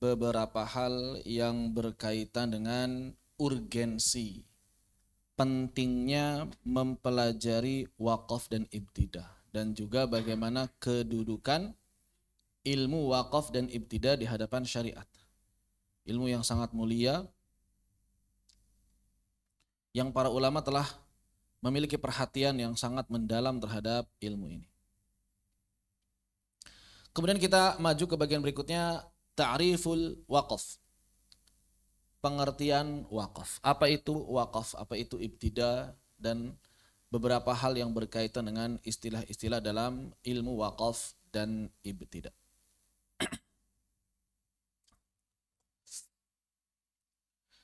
beberapa hal yang berkaitan dengan urgensi, pentingnya mempelajari wakaf dan ibtidah, dan juga bagaimana kedudukan ilmu wakaf dan ibtidah di hadapan syariat. Ilmu yang sangat mulia, yang para ulama telah memiliki perhatian yang sangat mendalam terhadap ilmu ini. Kemudian kita maju ke bagian berikutnya, ta'riful waqaf. Pengertian wakaf. Apa itu wakaf? Apa itu ibtidah? Dan beberapa hal yang berkaitan dengan istilah-istilah dalam ilmu wakaf dan ibtidah.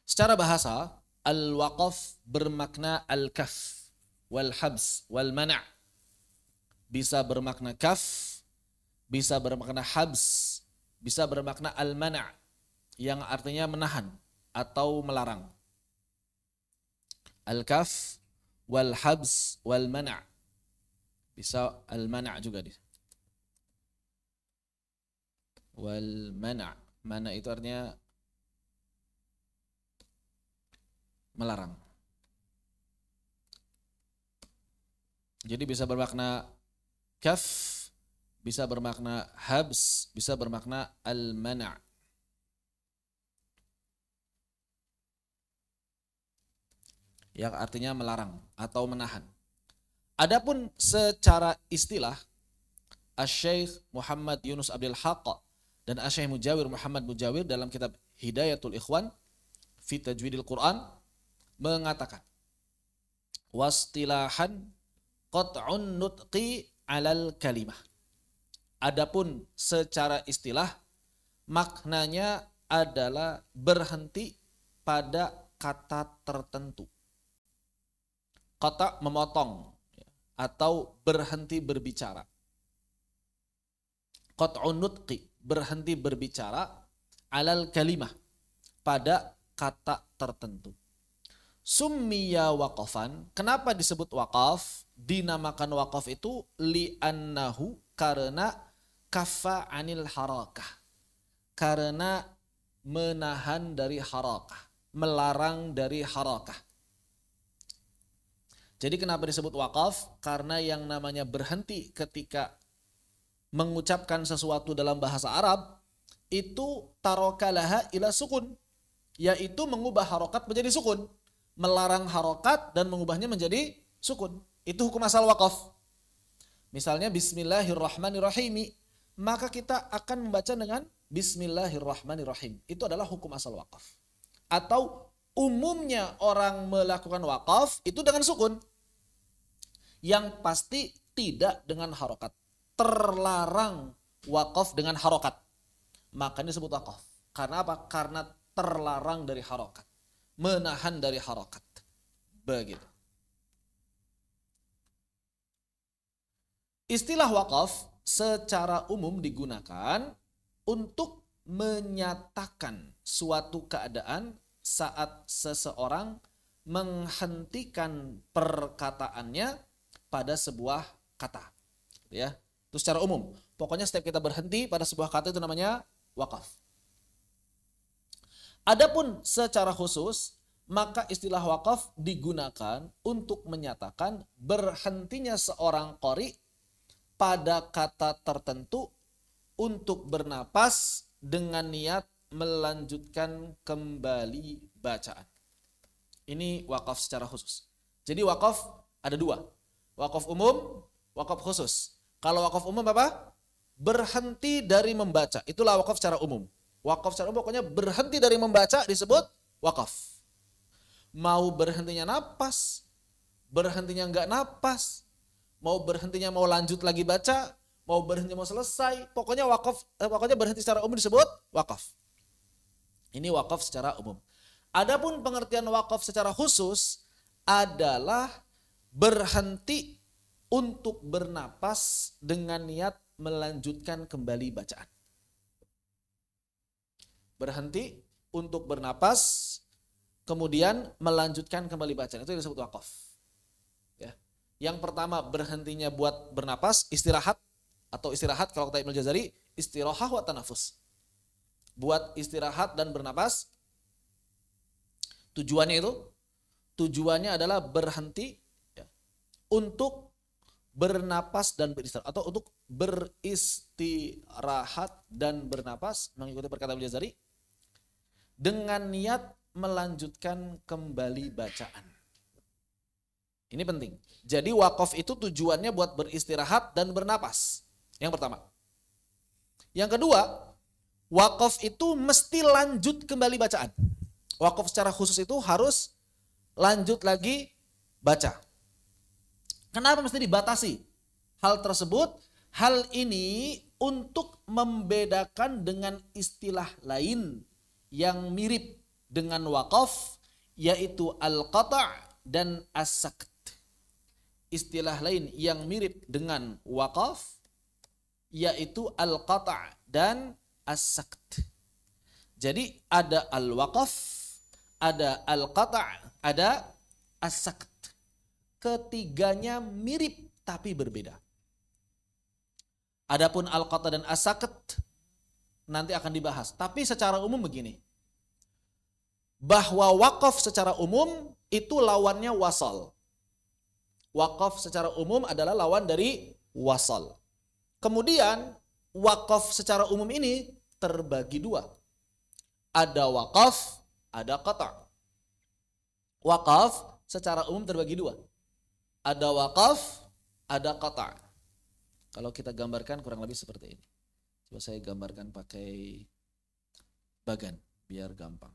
Secara bahasa, al-waqaf bermakna al-kaf, wal-habs, wal-mana'. Bisa bermakna kaf, bisa bermakna habs, bisa bermakna al-mana', yang artinya menahan atau melarang. Al-kaf, wal-habs, wal-mana'. Bisa al-mana' juga. Wal-mana'. Mana itu artinya melarang. Jadi bisa bermakna kaf, bisa bermakna habs, bisa bermakna al-mana'. Yang artinya melarang atau menahan. Adapun secara istilah, Asy-Syaikh Muhammad Yunus Abdul Haqq dan Asy-Syaikh Mujawir Muhammad Mujawir dalam kitab Hidayatul Ikhwan fi Tajwidil Quran mengatakan, wastilahan qat'un nutqi 'alal kalimah. Adapun secara istilah, maknanya adalah berhenti pada kata tertentu. Kata memotong atau berhenti berbicara. Qat'un nutqi, berhenti berbicara, 'alal kalimah, pada kata tertentu. Summiya waqafan, kenapa disebut waqaf? Dinamakan waqaf itu li'annahu, karena kaffa 'anil harakah, karena menahan dari harakah, melarang dari harakah. Jadi kenapa disebut waqaf? Karena yang namanya berhenti ketika mengucapkan sesuatu dalam bahasa Arab itu tarokalaha ila sukun, yaitu mengubah harokat menjadi sukun, melarang harokat dan mengubahnya menjadi sukun. Itu hukum asal waqaf. Misalnya bismillahirrahmanirrahim, maka kita akan membaca dengan bismillahirrahmanirrahim. Itu adalah hukum asal waqaf. Atau umumnya orang melakukan waqaf itu dengan sukun. Yang pasti tidak dengan harokat. Terlarang waqaf dengan harokat. Makanya disebut waqaf. Karena apa? Karena terlarang dari harokat. Menahan dari harokat. Begitu. Istilah waqaf secara umum digunakan untuk menyatakan suatu keadaan saat seseorang menghentikan perkataannya pada sebuah kata. Ya, itu secara umum. Pokoknya setiap kita berhenti pada sebuah kata itu namanya waqaf. Adapun secara khusus, maka istilah waqaf digunakan untuk menyatakan berhentinya seorang qari pada kata tertentu untuk bernapas dengan niat melanjutkan kembali bacaan. Ini waqaf secara khusus. Jadi waqaf ada dua. Waqaf umum, waqaf khusus. Kalau waqaf umum apa? Berhenti dari membaca. Itulah waqaf secara umum. Waqaf secara umum pokoknya berhenti dari membaca disebut waqaf. Mau berhentinya napas, berhentinya enggak napas, mau berhentinya mau lanjut lagi baca, mau berhenti mau selesai, pokoknya waqaf, pokoknya berhenti secara umum disebut waqaf. Ini waqaf secara umum. Adapun pengertian waqaf secara khusus adalah berhenti untuk bernapas dengan niat melanjutkan kembali bacaan. Berhenti untuk bernapas, kemudian melanjutkan kembali bacaan. Itu disebut waqaf. Ya. Yang pertama berhentinya buat bernapas, istirahat, atau istirahat kalau kata Ibnu Jazari, istirahah wa tanafus. buat istirahat dan bernapas. Tujuannya adalah berhenti ya, untuk bernapas dan beristirahat, atau untuk beristirahat dan bernapas, mengikuti perkataan Al-Jazari, dengan niat melanjutkan kembali bacaan. Ini penting. Jadi wakaf itu tujuannya buat beristirahat dan bernapas. Yang pertama. Yang kedua, wakaf itu mesti lanjut kembali bacaan. Wakaf secara khusus itu harus lanjut lagi baca. Kenapa mesti dibatasi hal tersebut? Hal ini untuk membedakan dengan istilah lain yang mirip dengan wakaf, yaitu al-qata' dan as-sakt. Istilah lain yang mirip dengan wakaf yaitu al-qata' dan as-sakt. Jadi ada al-waqaf, ada al-qata', ada as-sakt. Ketiganya mirip tapi berbeda. Adapun al-qata' dan as-sakt nanti akan dibahas. Tapi secara umum begini. Bahwa wakaf secara umum itu lawannya wasal. Wakaf secara umum adalah lawan dari wasal. Kemudian wakaf secara umum ini terbagi dua. Ada wakaf, ada qata'. Wakaf secara umum terbagi dua. Ada wakaf, ada qata'. Kalau kita gambarkan kurang lebih seperti ini. Coba saya gambarkan pakai bagan biar gampang.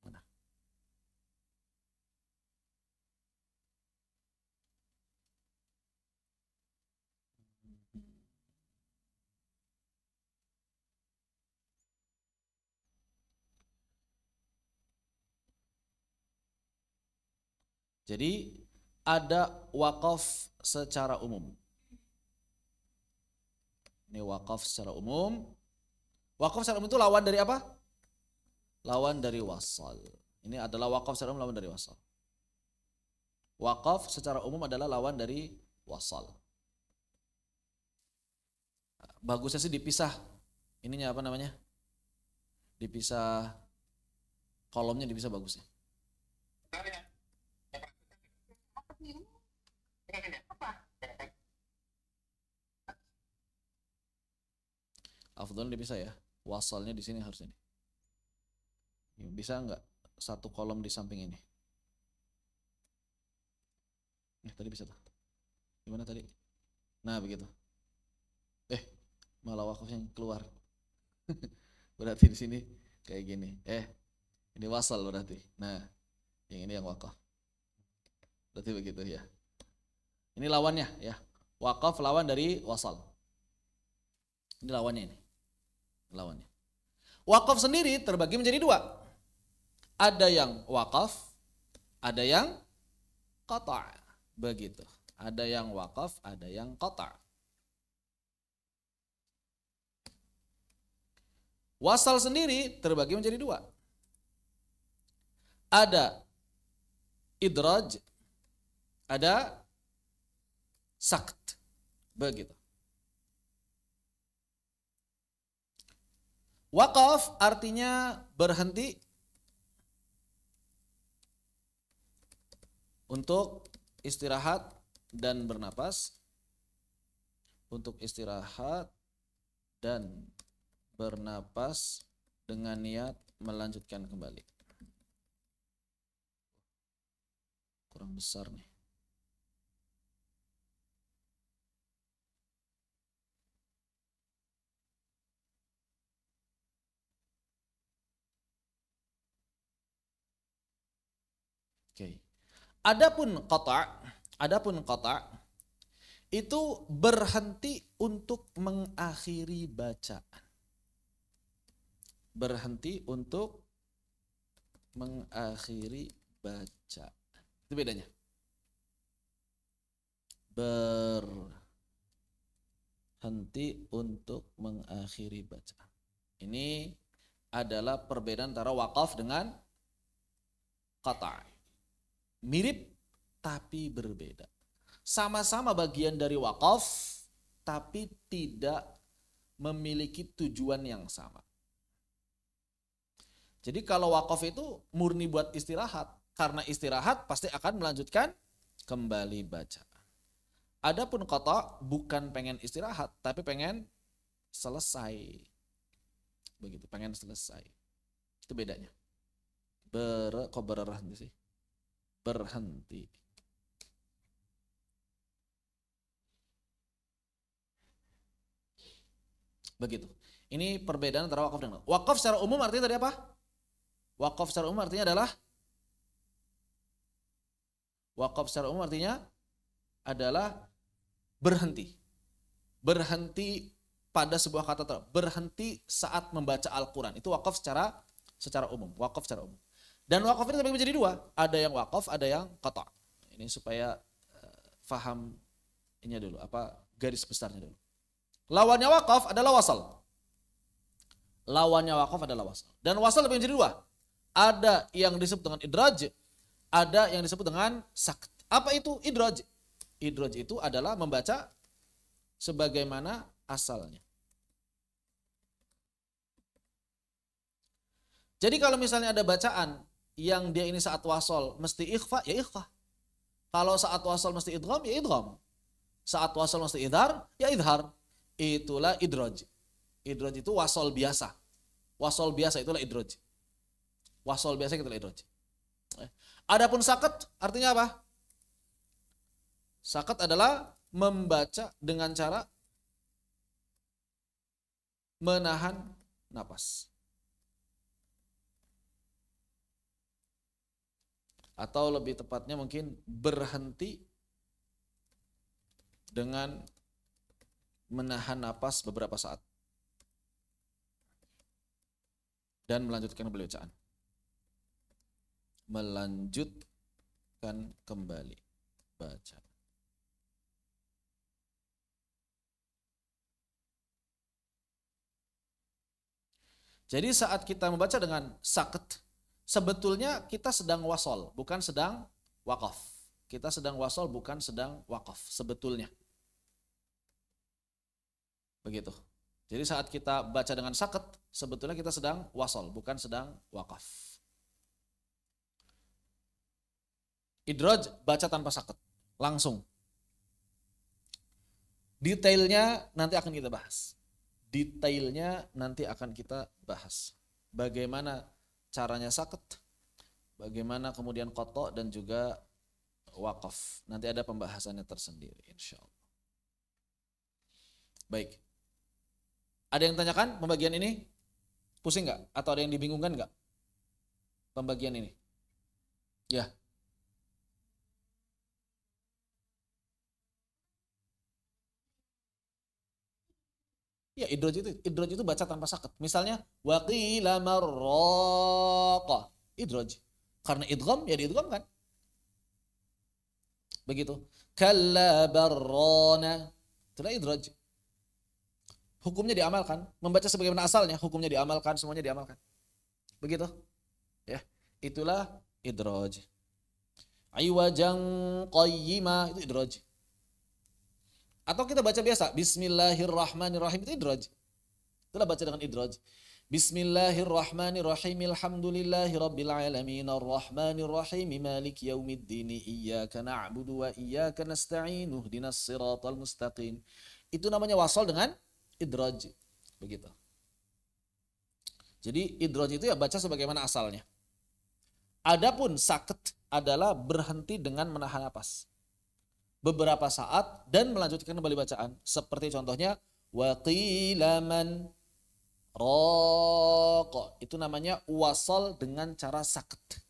Mana? Jadi ada wakaf secara umum. Ini wakaf secara umum. Wakaf secara umum itu lawan dari apa? Lawan dari wasal. Ini adalah wakaf secara umum lawan dari wasal. Wakaf secara umum adalah lawan dari wasal. Bagusnya sih dipisah. Ininya apa namanya? Dipisah, kolomnya dipisah bagusnya. Afdal dipisah ya. Wasalnya di sini harus ini. Bisa nggak satu kolom di samping ini? Tadi bisa tuh. Gimana tadi? Nah begitu. Malah wakafnya keluar. Berarti di sini kayak gini. Ini wasal berarti. Nah, yang ini yang wakaf. Berarti begitu ya. Ini lawannya ya. Wakaf lawan dari wasal. Ini lawannya ini. Lawannya. Wakaf sendiri terbagi menjadi dua. Ada yang wakaf, ada yang qata'. Begitu. Ada yang wakaf, ada yang qata'. Wasal sendiri terbagi menjadi dua. Ada idraj, ada sakt. Begitu. Wakaf artinya berhenti untuk istirahat dan bernapas. Untuk istirahat dan bernapas dengan niat melanjutkan kembali. Kurang besar nih. Oke. Adapun qata' itu berhenti untuk mengakhiri bacaan. Berhenti untuk mengakhiri bacaan. Itu bedanya. Berhenti untuk mengakhiri bacaan. Ini adalah perbedaan antara wakaf dengan qata'. Mirip tapi berbeda. Sama-sama bagian dari wakaf, tapi tidak memiliki tujuan yang sama. Jadi kalau wakaf itu murni buat istirahat, karena istirahat pasti akan melanjutkan kembali bacaan. Adapun qata bukan pengen istirahat, tapi pengen selesai. Begitu, pengen selesai. Itu bedanya. Kok berhenti sih? Berhenti. Begitu. Ini perbedaan antara wakaf dengan wakaf secara umum artinya tadi apa? Wakaf secara umum artinya adalah berhenti. Berhenti pada sebuah kata, berhenti saat membaca Al-Quran. Itu wakaf secara umum. Wakaf secara umum. Dan wakaf ini terbagi menjadi dua. Ada yang wakaf, ada yang qata. Ini supaya faham ini dulu, garis besarnya dulu. Lawannya wakaf adalah wasal. Dan wasal terbagi menjadi dua. Ada yang disebut dengan idraj, ada yang disebut dengan sakt. Apa itu idraj? Idraj itu adalah membaca sebagaimana asalnya. Jadi kalau misalnya ada bacaan yang dia ini saat wasal mesti ikhfa, ya ikhfa. Kalau saat wasal mesti idgham, ya idgham. Saat wasal mesti idhar, ya idhar. Itulah idraj. Idraj itu wasal biasa. Wasal biasa itulah idraj. Wasal biasa itulah idraj. Adapun sakat artinya apa? Sakat adalah membaca dengan cara menahan napas. Atau lebih tepatnya mungkin berhenti dengan menahan napas beberapa saat. Dan melanjutkan kembali bacaan. Melanjutkan kembali bacaan. Jadi saat kita membaca dengan sakat, sebetulnya kita sedang wasol, bukan sedang wakaf. Kita sedang wasol, bukan sedang wakaf, sebetulnya. Begitu. Jadi saat kita baca dengan sakat, sebetulnya kita sedang wasol, bukan sedang wakaf. Idraj, baca tanpa sakat, langsung. Detailnya nanti akan kita bahas. Bagaimana caranya sakat, bagaimana kemudian qata dan juga wakaf. Nanti ada pembahasannya tersendiri, insya Allah. Baik. Ada yang tanyakan pembagian ini? Pusing nggak? Atau ada yang dibingungkan nggak? Pembagian ini? Ya. Ya, idraj itu baca tanpa sakat. Misalnya waqila marraqa. Idraj. Karena idgham ya diidgham kan? Begitu. Kalla barrana. Itulah idraj. Hukumnya diamalkan, membaca sebagaimana asalnya, hukumnya diamalkan, semuanya diamalkan. Begitu. Ya, itulah idraj. Iwajan qayyima, itu idraj. Atau kita baca biasa, bismillahirrahmanirrahim, itu idraj. Itulah baca dengan idraj. Bismillahirrahmanirrahim, alhamdulillahi rabbil alamin, arrahmanirrahim, maliki yaumiddin, iyyaka na'budu wa iyyaka nasta'in, ihdinas siratal mustaqim. Itu namanya wasal dengan idraj. Begitu. Jadi idraj itu ya baca sebagaimana asalnya. Adapun sakat adalah berhenti dengan menahan napas beberapa saat dan melanjutkan kembali bacaan. Seperti contohnya waqila man raqa. Itu namanya wasal dengan cara sakat.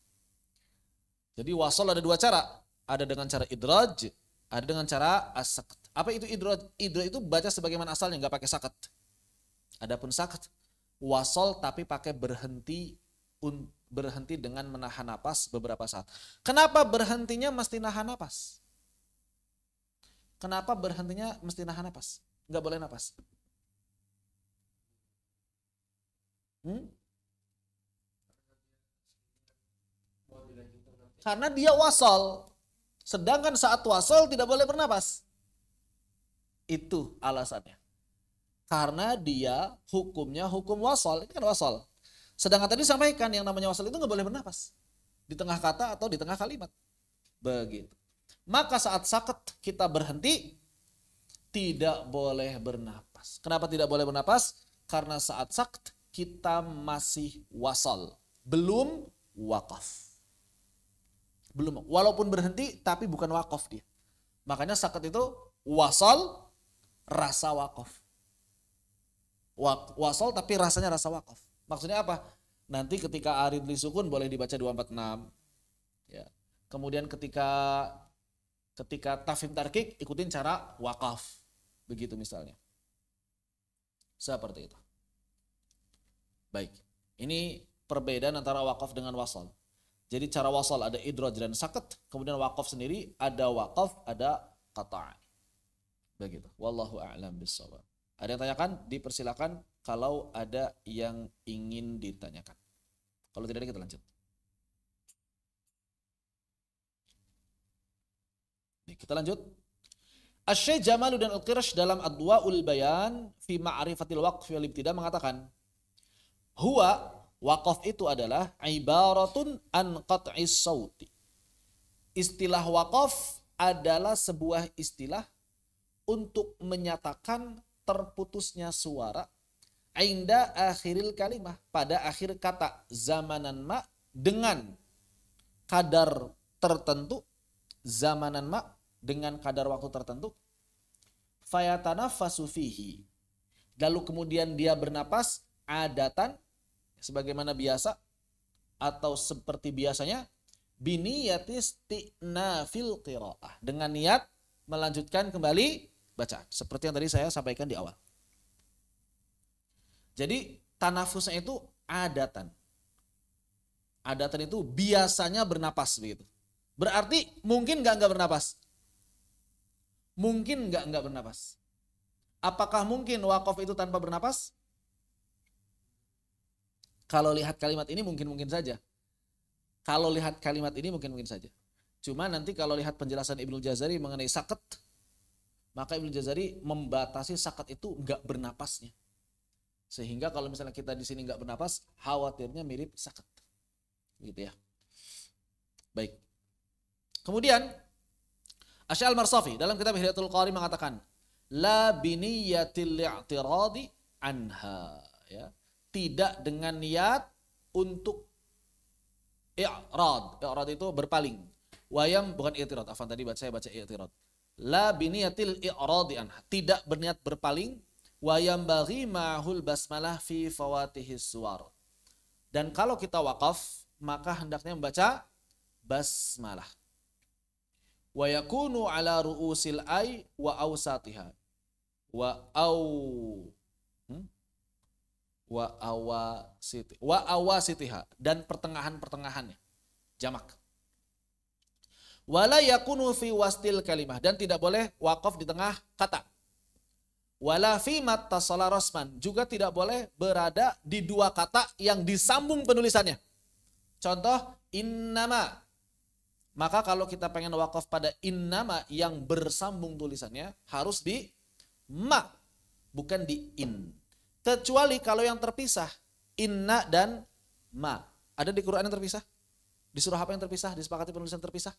Jadi wasal ada dua cara. Ada dengan cara idraj, ada dengan cara as-sakat. Apa itu idraj? Idraj itu baca sebagaimana asalnya, nggak pakai sakat. Adapun sakat, wasal tapi pakai berhenti dengan menahan napas beberapa saat. Kenapa berhentinya mesti nahan napas? Kenapa berhentinya mesti nahan napas? Nggak boleh napas. Karena dia wasal. Sedangkan saat wasal tidak boleh bernapas. Itu alasannya. Karena dia hukumnya hukum wasal. Ini kan wasal. Sedangkan tadi sampaikan yang namanya wasal itu nggak boleh bernapas. Di tengah kata atau di tengah kalimat. Begitu. Maka saat sakit kita berhenti, tidak boleh bernapas. Kenapa tidak boleh bernapas? Karena saat sakit kita masih wasal. Belum wakaf. Belum. Walaupun berhenti tapi bukan wakaf dia. Makanya sakit itu wasal rasa wakaf. Wasal tapi rasanya rasa wakaf. Maksudnya apa? Nanti ketika arid li sukun boleh dibaca 246. Ya. Kemudian ketika tafhim tarkik ikutin cara wakaf. Begitu misalnya. Seperti itu. Baik. Ini perbedaan antara wakaf dengan wasal. Jadi cara wasal ada idraj dan sakat. Kemudian wakaf sendiri ada wakaf, ada qata'. Begitu. Wallahu a'lam bishawab. Ada yang tanyakan? Dipersilakan kalau ada yang ingin ditanyakan. Kalau tidak ada kita lanjut. Nih, kita lanjut. Asy-Syaikh Jamaluddin Al-Qirash dalam Adwa'ul Bayan fi Ma'rifatil Waqf wal Ibtida mengatakan, huwa waqaf itu adalah ibaratun an qat'is sauti. Istilah waqaf adalah sebuah istilah untuk menyatakan terputusnya suara inda akhiril kalimah, pada akhir kata, zamanan ma, dengan kadar tertentu, zamanan ma, dengan kadar waktu tertentu, fayatanaffasu fihi, lalu kemudian dia bernapas adatan sebagaimana biasa atau seperti biasanya, biniyatis ti'nafil qiraah, dengan niat melanjutkan kembali bacaan seperti yang tadi saya sampaikan di awal. Jadi tanafusnya itu adatan. Adatan itu biasanya bernapas begitu. Berarti mungkin nggak bernapas? Mungkin nggak bernapas. Apakah mungkin wakaf itu tanpa bernapas? Kalau lihat kalimat ini mungkin saja. Kalau lihat kalimat ini mungkin saja. Cuma nanti kalau lihat penjelasan Ibnu Jazari mengenai sakat, maka Ibnu Jazari membatasi sakat itu nggak bernapasnya. Sehingga kalau misalnya kita di sini nggak bernapas, khawatirnya mirip sakat. Gitu ya. Baik. Kemudian Asy-Syaikh Al-Marsafi dalam kitab Hidayatul Qari mengatakan, la biniyatil i'tiradi anha, ya. Tidak dengan niat untuk i'rad. I'rad itu berpaling. Wayam bukan i'tirad. Afan tadi saya baca i'tirad. La biniyatil i'radi anha. Tidak berniat berpaling. Wayam bagi ma'hul basmalah fi fawatihis suwar. Dan kalau kita wakaf, maka hendaknya membaca basmalah. Wa yakunu ala ru'usil ay wa awsatiha. Wa awasitiha, dan pertengahan-pertengahannya. Jamak. Wala yakunu fi wastil kalimah, dan tidak boleh wakaf di tengah kata. Wala fi mattasala rasman, juga tidak boleh berada di dua kata yang disambung penulisannya. Contoh innama. Maka kalau kita pengen wakaf pada innama yang bersambung tulisannya harus di ma, bukan di in. Kecuali kalau yang terpisah, inna dan ma. Ada di Quran yang terpisah? Di surah apa yang terpisah? Disepakati penulisan terpisah?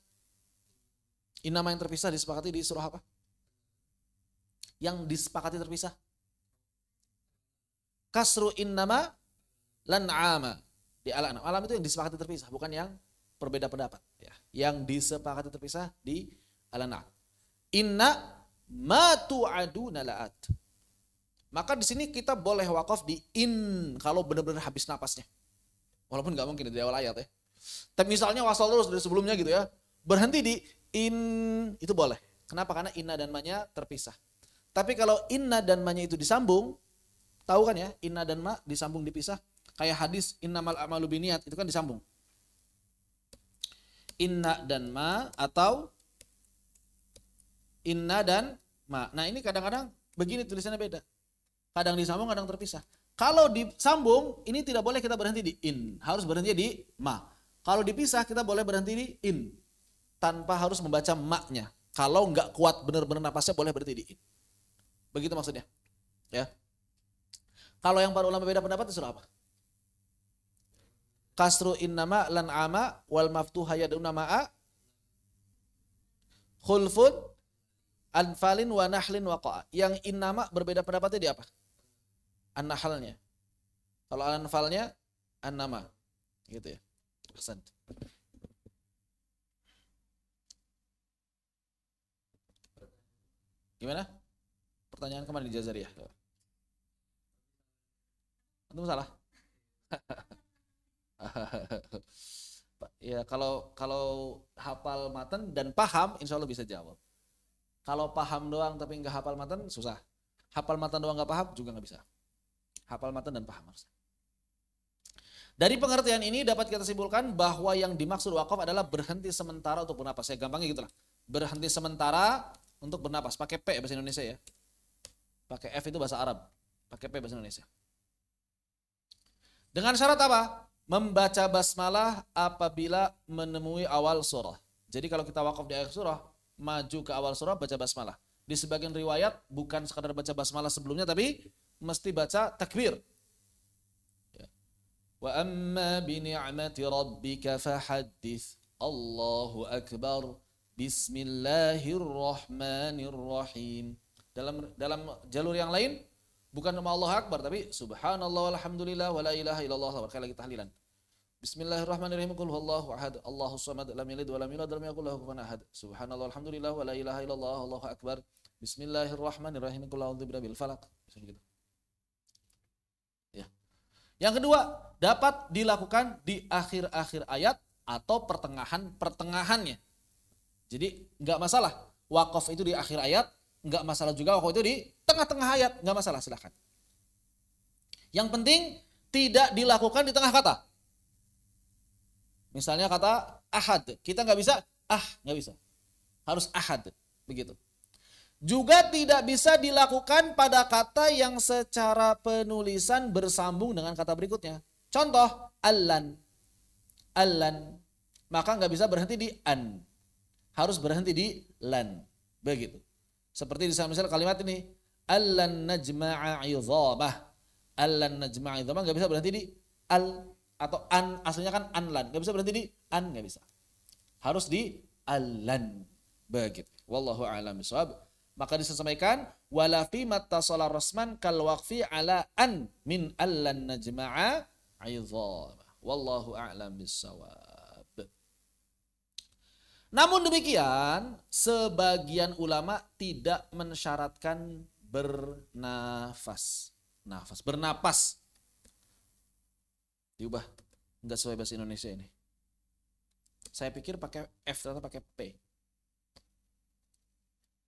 Innama yang terpisah disepakati di surah apa? Yang disepakati terpisah? Kasru innama lan'ama. Di Al-An'am. Alam itu yang disepakati terpisah, bukan yang berbeda pendapat. Ya. Yang disepakati terpisah di Al-An'am. Inna ma tu'aduna la'at. Maka di sini kita boleh wakaf di in kalau benar-benar habis napasnya. Walaupun nggak mungkin di awal ayat ya. Tapi misalnya wasal terus dari sebelumnya gitu ya. Berhenti di in itu boleh. Kenapa? Karena inna dan ma-nya terpisah. Tapi kalau inna dan ma-nya itu disambung, tahu kan ya, inna dan ma disambung dipisah. Kayak hadis innamal a'malu binniyat itu kan disambung. Inna dan ma atau inna dan ma. Nah, ini kadang-kadang begini tulisannya beda. Kadang disambung, kadang terpisah. Kalau disambung, ini tidak boleh kita berhenti di in. Harus berhenti di ma. Kalau dipisah, kita boleh berhenti di in. Tanpa harus membaca ma-nya. Kalau nggak kuat benar-benar napasnya, boleh berhenti di in. Begitu maksudnya. Ya. Kalau yang para ulama beda pendapat itu surah apa? Kasru innama lan ama wal maftuha yaduna ma'a khulfun anfalin wa nahlin waqa'a. Yang innama berbeda pendapatnya di apa? An-nahlnya. Kalau anfalnya an-nama. Gitu ya. Ahsan. Gimana? Pertanyaan kemana di Jazariyah? Itu salah. Ya kalau hafal matan dan paham insya Allah bisa jawab. Kalau paham doang tapi nggak hafal matan susah. Hafal matan doang nggak paham juga nggak bisa. Hafal matan dan paham harus. Dari pengertian ini dapat kita simpulkan bahwa yang dimaksud wakaf adalah berhenti sementara untuk bernapas. Saya gampangnya gitulah. Berhenti sementara untuk bernapas. Pakai P bahasa Indonesia ya. Pakai F itu bahasa Arab. Pakai P bahasa Indonesia. Dengan syarat apa? Membaca basmalah apabila menemui awal surah. Jadi kalau kita wakaf di akhir surah, maju ke awal surah baca basmalah. Di sebagian riwayat bukan sekadar baca basmalah sebelumnya tapi mesti baca takbir. Ya. Wa amma bi ni'mati rabbika fahaddits. Allahu akbar. Bismillahirrahmanirrahim. Dalam jalur yang lain bukan nama Allah Akbar tapi subhanallah walhamdulillah wala ilaha illallah. Sekali lagi tahlilan. Bismillahirrahmanirrahim. Qul huwallahu ahad, Allahus samad, lam yalid wa lam yulad wa lam yakul lahu kufuwan ahad. Subhanallah walhamdulillah wala ilaha illallah, Allahu akbar. Bismillahirrahmanirrahim. Qul a'udzu birabbil falaq. Begitu. Ya. Yang kedua, dapat dilakukan di akhir-akhir ayat atau pertengahannya. Jadi nggak masalah. Wakaf itu di akhir ayat, nggak masalah juga wakaf itu di tengah-tengah ayat, nggak masalah, silakan. Yang penting tidak dilakukan di tengah kata. Misalnya kata ahad, kita nggak bisa nggak bisa, harus ahad, begitu. Juga tidak bisa dilakukan pada kata yang secara penulisan bersambung dengan kata berikutnya. Contoh allan, maka nggak bisa berhenti di an, harus berhenti di lan, begitu. Seperti misal kalimat ini, allan najma'a 'idhamah. Allan najma'a 'idhamah enggak bisa berhenti di al atau an, aslinya kan anlan. Enggak bisa berhenti di an, enggak bisa. Harus di allan. Begitu. Wallahu a'lam bishawab. Maka disampaikan wala fi mattasala rasman kal waqfi ala an min allan najma'a 'idhamah. Wallahu a'lam bishawab. Namun demikian, sebagian ulama tidak mensyaratkan bernapas. Diubah, enggak sesuai bahasa Indonesia ini. Saya pikir pakai F, ternyata pakai P.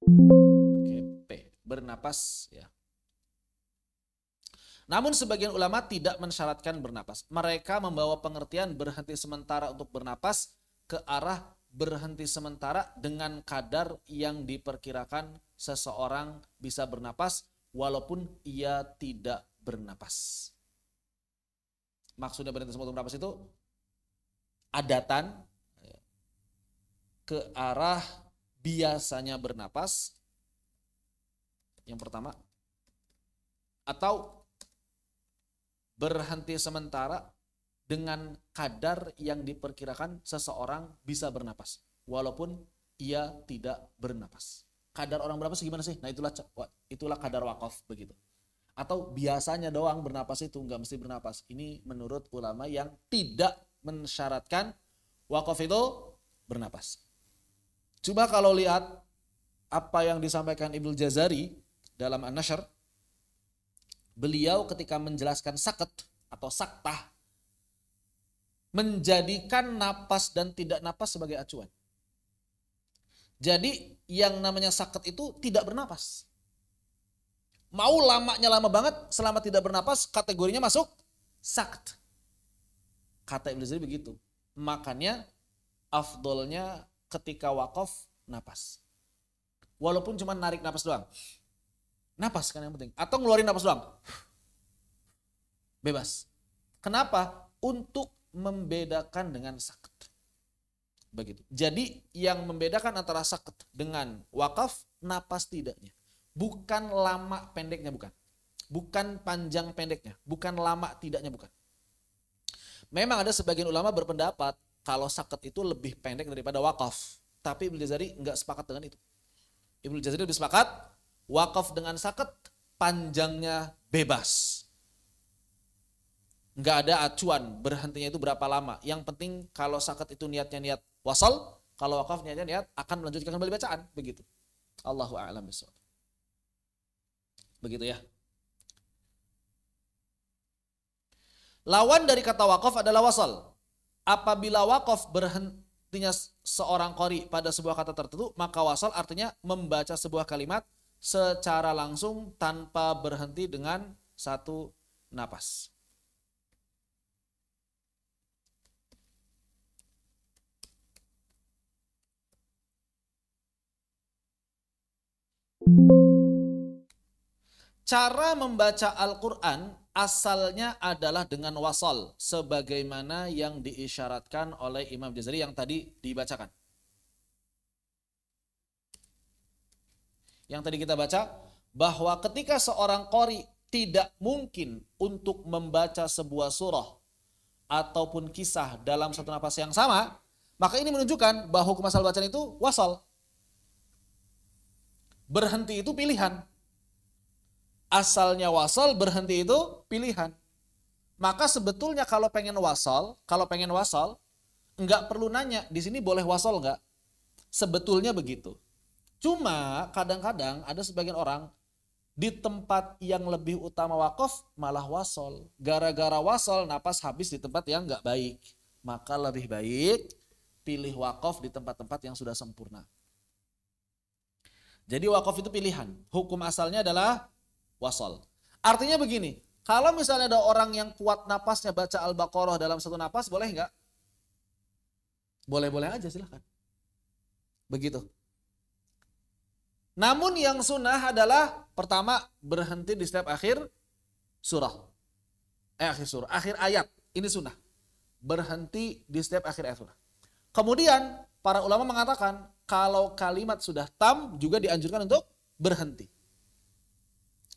Pakai P, bernapas ya. Namun sebagian ulama tidak mensyaratkan bernapas. Mereka membawa pengertian berhenti sementara untuk bernapas ke arah berhenti sementara dengan kadar yang diperkirakan seseorang bisa bernapas walaupun ia tidak bernapas. Maksudnya berhenti sementara bernapas itu adatan ke arah biasanya bernapas yang pertama, atau berhenti sementara dengan kadar yang diperkirakan seseorang bisa bernapas walaupun ia tidak bernapas. Kadar orang bernapas gimana sih? Nah itulah kadar wakaf begitu. Atau biasanya doang bernapas itu nggak mesti bernapas. Ini menurut ulama yang tidak mensyaratkan wakaf itu bernapas. Coba kalau lihat apa yang disampaikan Ibnu Jazari dalam An-Nashr, beliau ketika menjelaskan sakat atau saktah menjadikan napas dan tidak napas sebagai acuan. Jadi yang namanya sakat itu tidak bernapas. Mau lamanya lama banget, selama tidak bernapas kategorinya masuk sakt. Kata Ibnu Jazari begitu. Makanya afdolnya ketika wakaf napas. Walaupun cuma narik napas doang. Napas kan yang penting. Atau ngeluarin napas doang. Bebas. Kenapa? Untuk membedakan dengan sakit. Begitu. Jadi yang membedakan antara sakit dengan wakaf, napas tidaknya. Bukan lama pendeknya, bukan. Bukan panjang pendeknya, bukan lama tidaknya, bukan. Memang ada sebagian ulama berpendapat kalau saket itu lebih pendek daripada wakaf. Tapi Ibnu Jazari nggak sepakat dengan itu. Ibnu Jazari lebih sepakat wakaf dengan saket panjangnya bebas. Nggak ada acuan berhentinya itu berapa lama. Yang penting kalau saket itu niatnya niat wasal, kalau wakaf niatnya niat akan melanjutkan kembali bacaan. Begitu. Allahu a'lam bishawab. Begitu ya. Lawan dari kata wakaf adalah wasal. Apabila wakaf berhentinya seorang qori pada sebuah kata tertentu, maka wasal artinya membaca sebuah kalimat secara langsung tanpa berhenti dengan satu napas. Cara membaca Al-Quran asalnya adalah dengan wasal, sebagaimana yang diisyaratkan oleh Imam Jazari yang tadi dibacakan. Yang tadi kita baca, bahwa ketika seorang qori tidak mungkin untuk membaca sebuah surah ataupun kisah dalam satu napas yang sama, maka ini menunjukkan bahwa hukum asal bacaan itu wasal. Berhenti itu pilihan. Asalnya wasal, berhenti itu pilihan. Maka sebetulnya kalau pengen wasal, enggak perlu nanya, di sini boleh wasal enggak? Sebetulnya begitu. Cuma kadang-kadang ada sebagian orang di tempat yang lebih utama wakaf malah wasal. Gara-gara wasal napas habis di tempat yang enggak baik. Maka lebih baik pilih wakaf di tempat-tempat yang sudah sempurna. Jadi wakaf itu pilihan. Hukum asalnya adalah wasal. Artinya begini, kalau misalnya ada orang yang kuat napasnya baca Al-Baqarah dalam satu napas, boleh enggak? Boleh-boleh aja, silahkan. Begitu. Namun yang sunnah adalah pertama berhenti di setiap akhir surah. Akhir ayat. Ini sunnah. Berhenti di setiap akhir ayat surah. Kemudian para ulama mengatakan kalau kalimat sudah tam juga dianjurkan untuk berhenti.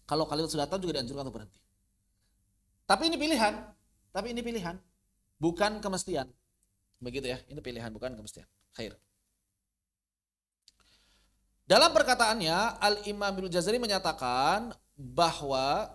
Kalau kalimat sudah tam juga dianjurkan untuk berhenti. Tapi ini pilihan. Bukan kemestian. Begitu ya, ini pilihan bukan kemestian. Khair. Dalam perkataannya, Al-Imam Ibnu Jazari menyatakan bahwa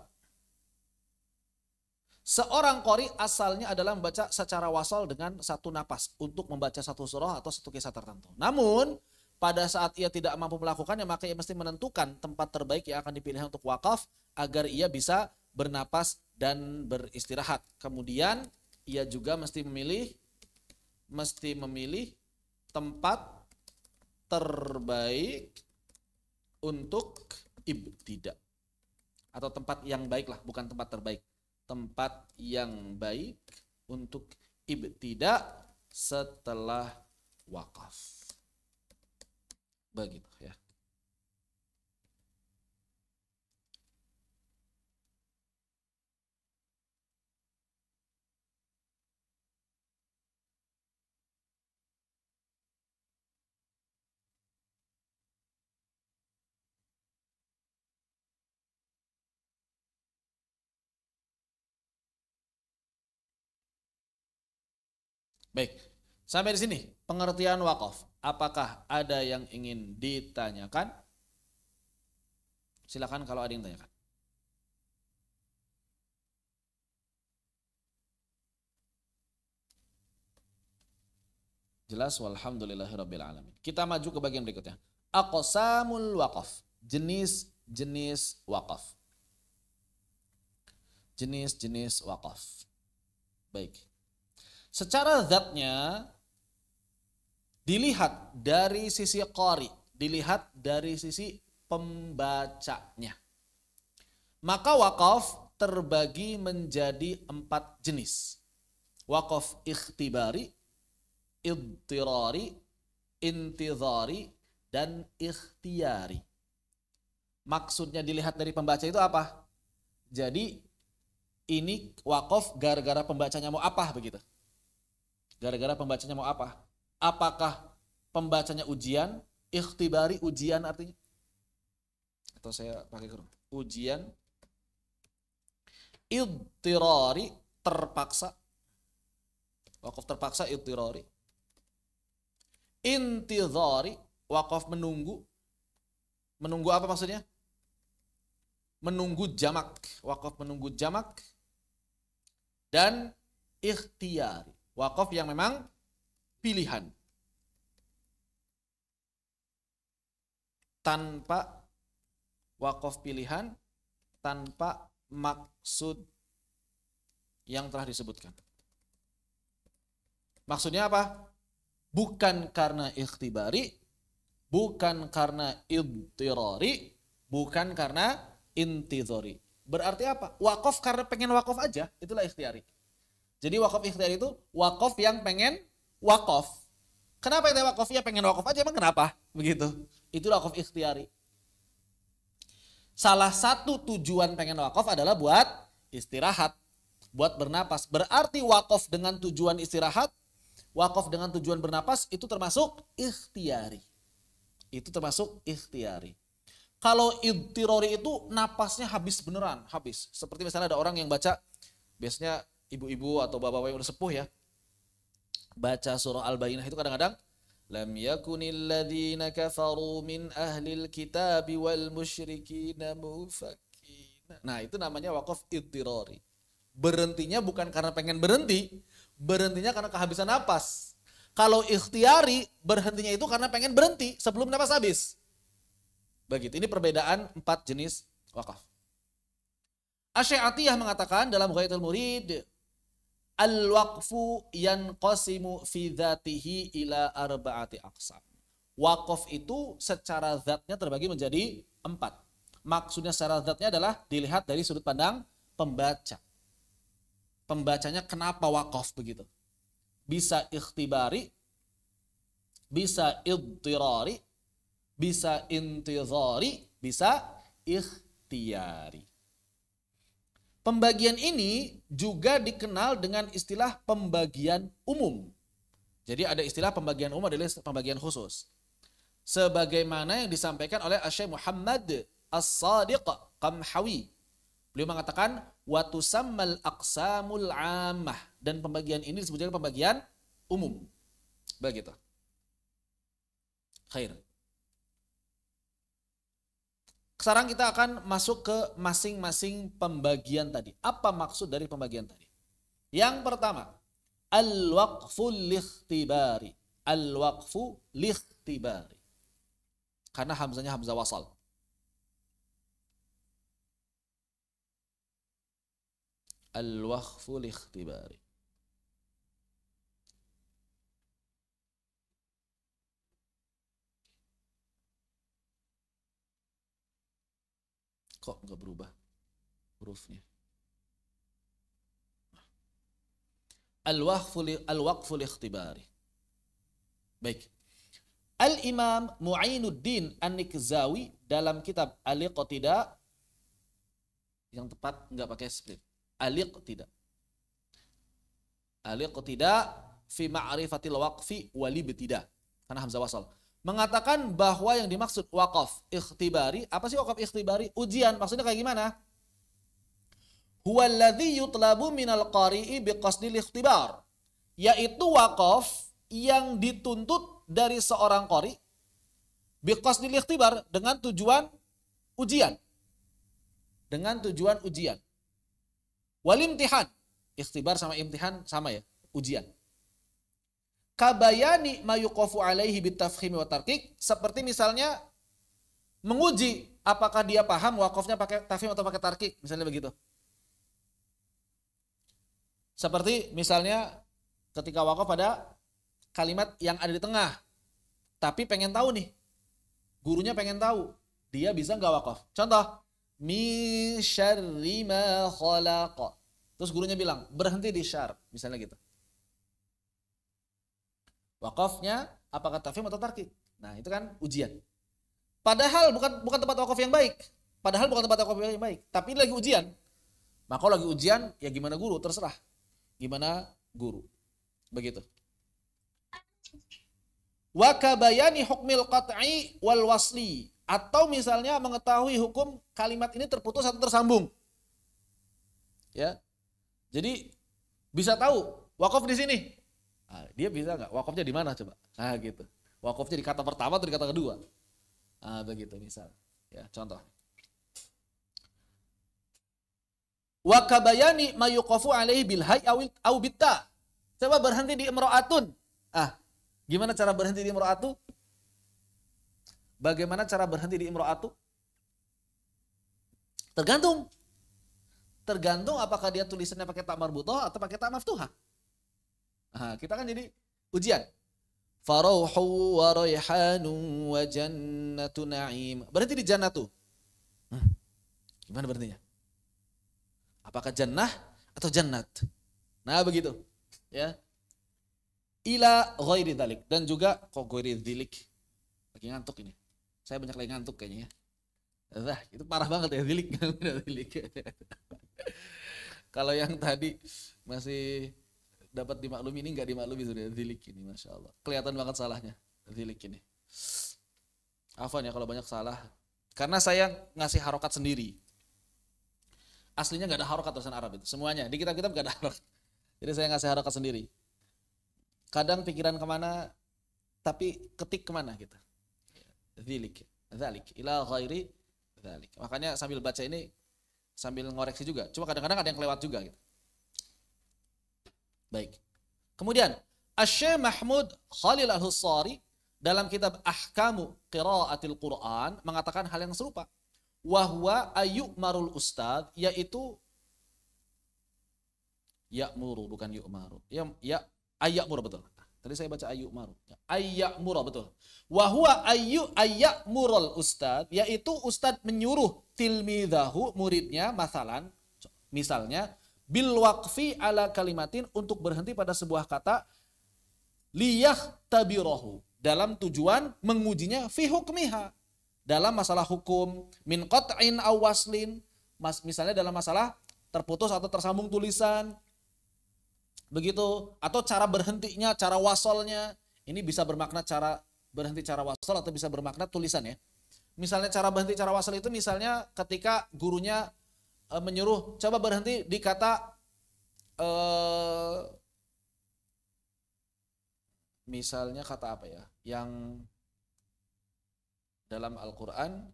seorang qori asalnya adalah membaca secara wasal dengan satu napas untuk membaca satu surah atau satu kisah tertentu. Namun, pada saat ia tidak mampu melakukannya, maka ia mesti menentukan tempat terbaik yang akan dipilih untuk wakaf agar ia bisa bernapas dan beristirahat. Kemudian, ia juga mesti memilih tempat terbaik untuk ibtida. Atau tempat yang baik lah, bukan tempat terbaik. Tempat yang baik untuk ibtida setelah wakaf. Begitu ya. Baik, sampai di sini pengertian wakaf. Apakah ada yang ingin ditanyakan? Silakan kalau ada yang tanyakan. Jelas, walhamdulillahirabbil alamin. Kita maju ke bagian berikutnya. Aqsamul waqaf, jenis-jenis wakaf. Jenis-jenis wakaf. Baik. Secara zatnya dilihat dari sisi qari, dilihat dari sisi pembacanya. Maka wakaf terbagi menjadi 4 jenis. Wakaf ikhtibari, idtirari, intizari, dan ikhtiyari. Maksudnya dilihat dari pembaca itu apa? Jadi ini wakaf gara-gara pembacanya mau apa begitu? Gara-gara pembacanya mau apa? Apakah pembacanya ujian? Ikhtibari, ujian artinya? Atau saya pakai kurung. Ujian idtirari terpaksa. Wakaf terpaksa idtirari. Intidhari wakaf menunggu. Menunggu apa maksudnya? Menunggu jamak. Wakaf menunggu jamak. Dan ikhtiyari. Wakaf yang memang pilihan. Tanpa wakaf pilihan, tanpa maksud yang telah disebutkan. Maksudnya apa? Bukan karena ikhtibari, bukan karena idtirari, bukan karena intidhari. Berarti apa? Wakaf karena pengen wakaf aja, itulah ikhtiyari. Jadi wakaf ikhtiyari itu wakaf yang pengen wakaf. Kenapa itu wakafnya pengen wakaf aja? Emang kenapa? Begitu. Itulah wakaf ikhtiyari. Salah satu tujuan pengen wakaf adalah buat istirahat, buat bernapas. Berarti wakaf dengan tujuan istirahat, wakaf dengan tujuan bernapas itu termasuk ikhtiyari. Itu termasuk ikhtiyari. Kalau idtirari itu napasnya habis beneran, habis. Seperti misalnya ada orang yang baca, biasanya ibu-ibu atau bapak-bapak yang udah sepuh ya, baca surah Al-Bayyinah itu kadang-kadang lam yakunil ladzina kafaru min ahlil kitabi wal musyrikina mufakkina. Nah, itu namanya wakaf idtirari. Berhentinya bukan karena pengen berhenti, berhentinya karena kehabisan napas. Kalau ikhtiyari, berhentinya itu karena pengen berhenti sebelum napas habis. Begitu. Ini perbedaan 4 jenis wakaf. Asy'ariyah mengatakan dalam Ghayatul Murid, al-waqfu yanqasimu fi dzatihi ila arba'ati aqsam. Wakaf itu secara zatnya terbagi menjadi 4. Maksudnya secara zatnya adalah dilihat dari sudut pandang pembaca. Pembacanya kenapa wakaf begitu? Bisa ikhtibari, bisa idtirari, bisa intidhari, bisa ikhtiyari. Pembagian ini juga dikenal dengan istilah pembagian umum. Jadi ada istilah pembagian umum, ada pembagian khusus. Sebagaimana yang disampaikan oleh Asy-Syaikh Muhammad As-Shadiq Qamhawi. Beliau mengatakan wa tusammal aqsamul 'ammah, dan pembagian ini disebutkan pembagian umum. Begitu. Khair. Sekarang kita akan masuk ke masing-masing pembagian tadi. Apa maksud dari pembagian tadi? Yang pertama, al-waqfu likhtibari. Al-waqfu likhtibari. Karena hamzanya hamzah wasal. Al-waqfu likhtibari. Kok nggak berubah hurufnya? Al-waqfu likhtibari. Baik. Al-Imam Mu'inuddin An-Nikzawi dalam kitab Al-Iqtida, yang tepat nggak pakai split. Al-Iqtida. Al-Iqtida fi ma'rifatil waqfi wal ibtida. Karena hamzah wasal. Mengatakan bahwa yang dimaksud wakaf ikhtibari, apa sih wakaf ikhtibari? Ujian, maksudnya kayak gimana? Huwallazi yutlabu minal qari'i biqasdil ikhtibar. Yaitu wakaf yang dituntut dari seorang qari biqasdil ikhtibar, dengan tujuan ujian. Dengan tujuan ujian. Wal imtihan. Ikhtibar sama imtihan sama ya, ujian. Kabayani mayuqafu alaihi bitafkhimi wa tarqiq, seperti misalnya menguji apakah dia paham wakafnya pakai tafkhim atau pakai tarqiq, misalnya begitu. Seperti misalnya ketika wakaf pada kalimat yang ada di tengah, tapi pengen tahu nih, gurunya pengen tahu, dia bisa nggak wakaf? Contoh, min syarri ma khalaqa. Terus gurunya bilang, berhenti di syar, misalnya gitu. Wakafnya apakah tafkhim atau tarqiq? Nah, itu kan ujian. Padahal bukan tempat wakaf yang baik. Padahal bukan tempat wakaf yang baik, tapi lagi ujian. Maka kalau lagi ujian, ya gimana guru, terserah. Gimana guru. Begitu. Wa kabayani hukmil qat'i wal wasli. Atau misalnya mengetahui hukum kalimat ini terputus atau tersambung. Ya. Jadi bisa tahu wakaf di sini. Nah, dia bisa nggak? Wakafnya di mana coba? Nah gitu. Wakafnya di kata pertama atau di kata kedua? Nah begitu misal. Ya contoh. Wa kabayani mayuqafu alaihi bil hay au bitta. Coba berhenti di imra'atun. Gimana cara berhenti di imra'atu? Bagaimana cara berhenti di imra'atu? Tergantung. Tergantung apakah dia tulisannya pakai ta marbutah atau pakai ta maftuhah. Kita kan jadi ujian. Farauhu wa rayhanu wa jannatu na'im. Berhenti di jannatu. Gimana berhentinya? Apakah jannah atau jannat? Nah begitu. Ya. Ila ghairi dzalik. Dan juga kok ghairi dzalik. Lagi ngantuk ini. Saya banyak lagi ngantuk kayaknya ya. Itu parah banget ya dzalik. Kalau yang tadi masih dapat dimaklumi, ini nggak dimaklumi sudah dzalik ini, masya Allah. Kelihatan banget salahnya dzalik ini. Afwan ya kalau banyak salah. Karena saya ngasih harokat sendiri. Aslinya nggak ada harokat tulisan Arab itu semuanya di kitab-kitab nggak ada harokat. Jadi saya ngasih harokat sendiri. Kadang pikiran kemana, tapi ketik kemana gitu. Dzalik, ila ghairi dzalik. Makanya sambil baca ini sambil ngoreksi juga. Cuma kadang-kadang ada yang kelewat juga gitu. Baik. Kemudian Asy-Syaikh Mahmud Khalil Al-Hussari dalam kitab Ahkamu Qiraatil Quran mengatakan hal yang serupa. Wahwa ayyumarul ustad, yaitu ya'muru bukan yu'maru. Ya ayyamuru betul. Tadi saya baca ayyumaru. Ayyamuru betul. Wahwa ayyamurul ustad, yaitu ustad menyuruh tilmidahu muridnya misalnya bil waqfi ala kalimatin, untuk berhenti pada sebuah kata, liyah tabirahu, dalam tujuan mengujinya fi hukmiha, dalam masalah hukum, min qat'in aw waslin, misalnya dalam masalah terputus atau tersambung tulisan, begitu, atau cara berhentinya, cara wasolnya, ini bisa bermakna cara berhenti cara wasol atau bisa bermakna tulisan ya. Misalnya cara berhenti cara wasol itu misalnya ketika gurunya menyuruh coba berhenti di kata misalnya kata apa ya, yang dalam Al-Quran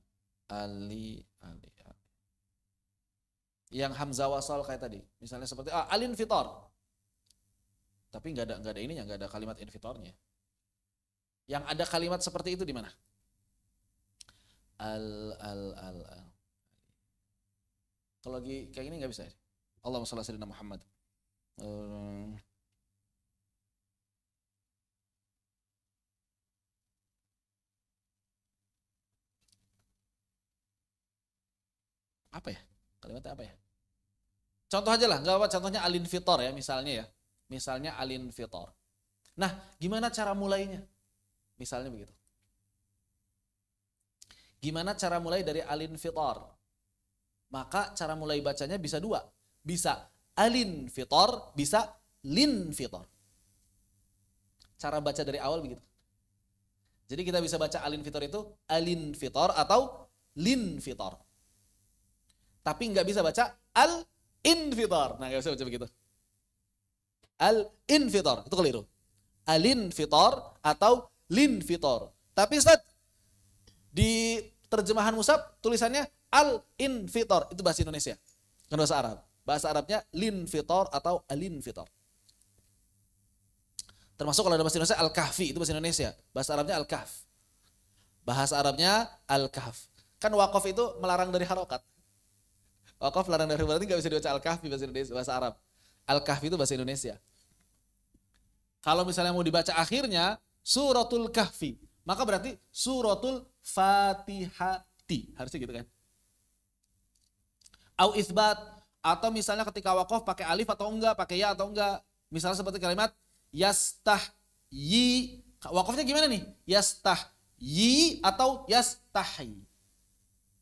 yang hamzah wasal kayak tadi, misalnya seperti alin fitor, tapi nggak ada ininya, nggak ada kalimat infitornya. Yang ada kalimat seperti itu di mana? Kalau lagi kayak gini nggak bisa. Allahumma shalli ala sayyidina Muhammad. Apa ya? Kalimatnya apa ya? Contoh aja lah, nggak apa, contohnya alin fitor ya, misalnya ya. Misalnya alin fitor. Nah, gimana cara mulainya? Misalnya begitu. Gimana cara mulai dari alin fitor? Maka cara mulai bacanya bisa dua. Bisa alin fitor, bisa lin fitor. Cara baca dari awal begitu. Jadi kita bisa baca alin fitor itu alin fitor atau lin fitor. Tapi nggak bisa baca al-infitor. Nah, nggak bisa baca begitu. Al-infitor, itu keliru. Al-infitor atau linfitor. Tapi Ustaz, di terjemahan mushaf tulisannya al-infitor. Itu bahasa Indonesia. Bukan bahasa Arab. Bahasa Arabnya linfitor atau al-infitor. Termasuk kalau ada bahasa Indonesia al-kahfi, itu bahasa Indonesia. Bahasa Arabnya al-kahf. Bahasa Arabnya al-kahf. Kan wakaf itu melarang dari harokat. Wakaf larang dari berarti nggak bisa dibaca al-kahfi bahasa Indonesia, bahasa Arab. Al-kahfi itu bahasa Indonesia. Kalau misalnya mau dibaca akhirnya suratul kahfi, maka berarti suratul fatihati, harusnya gitu kan. Au isbat, atau misalnya ketika wakaf pakai alif atau enggak, pakai ya atau enggak. Misalnya seperti kalimat yastahyi, wakafnya gimana nih? Yastahyi atau yastahi.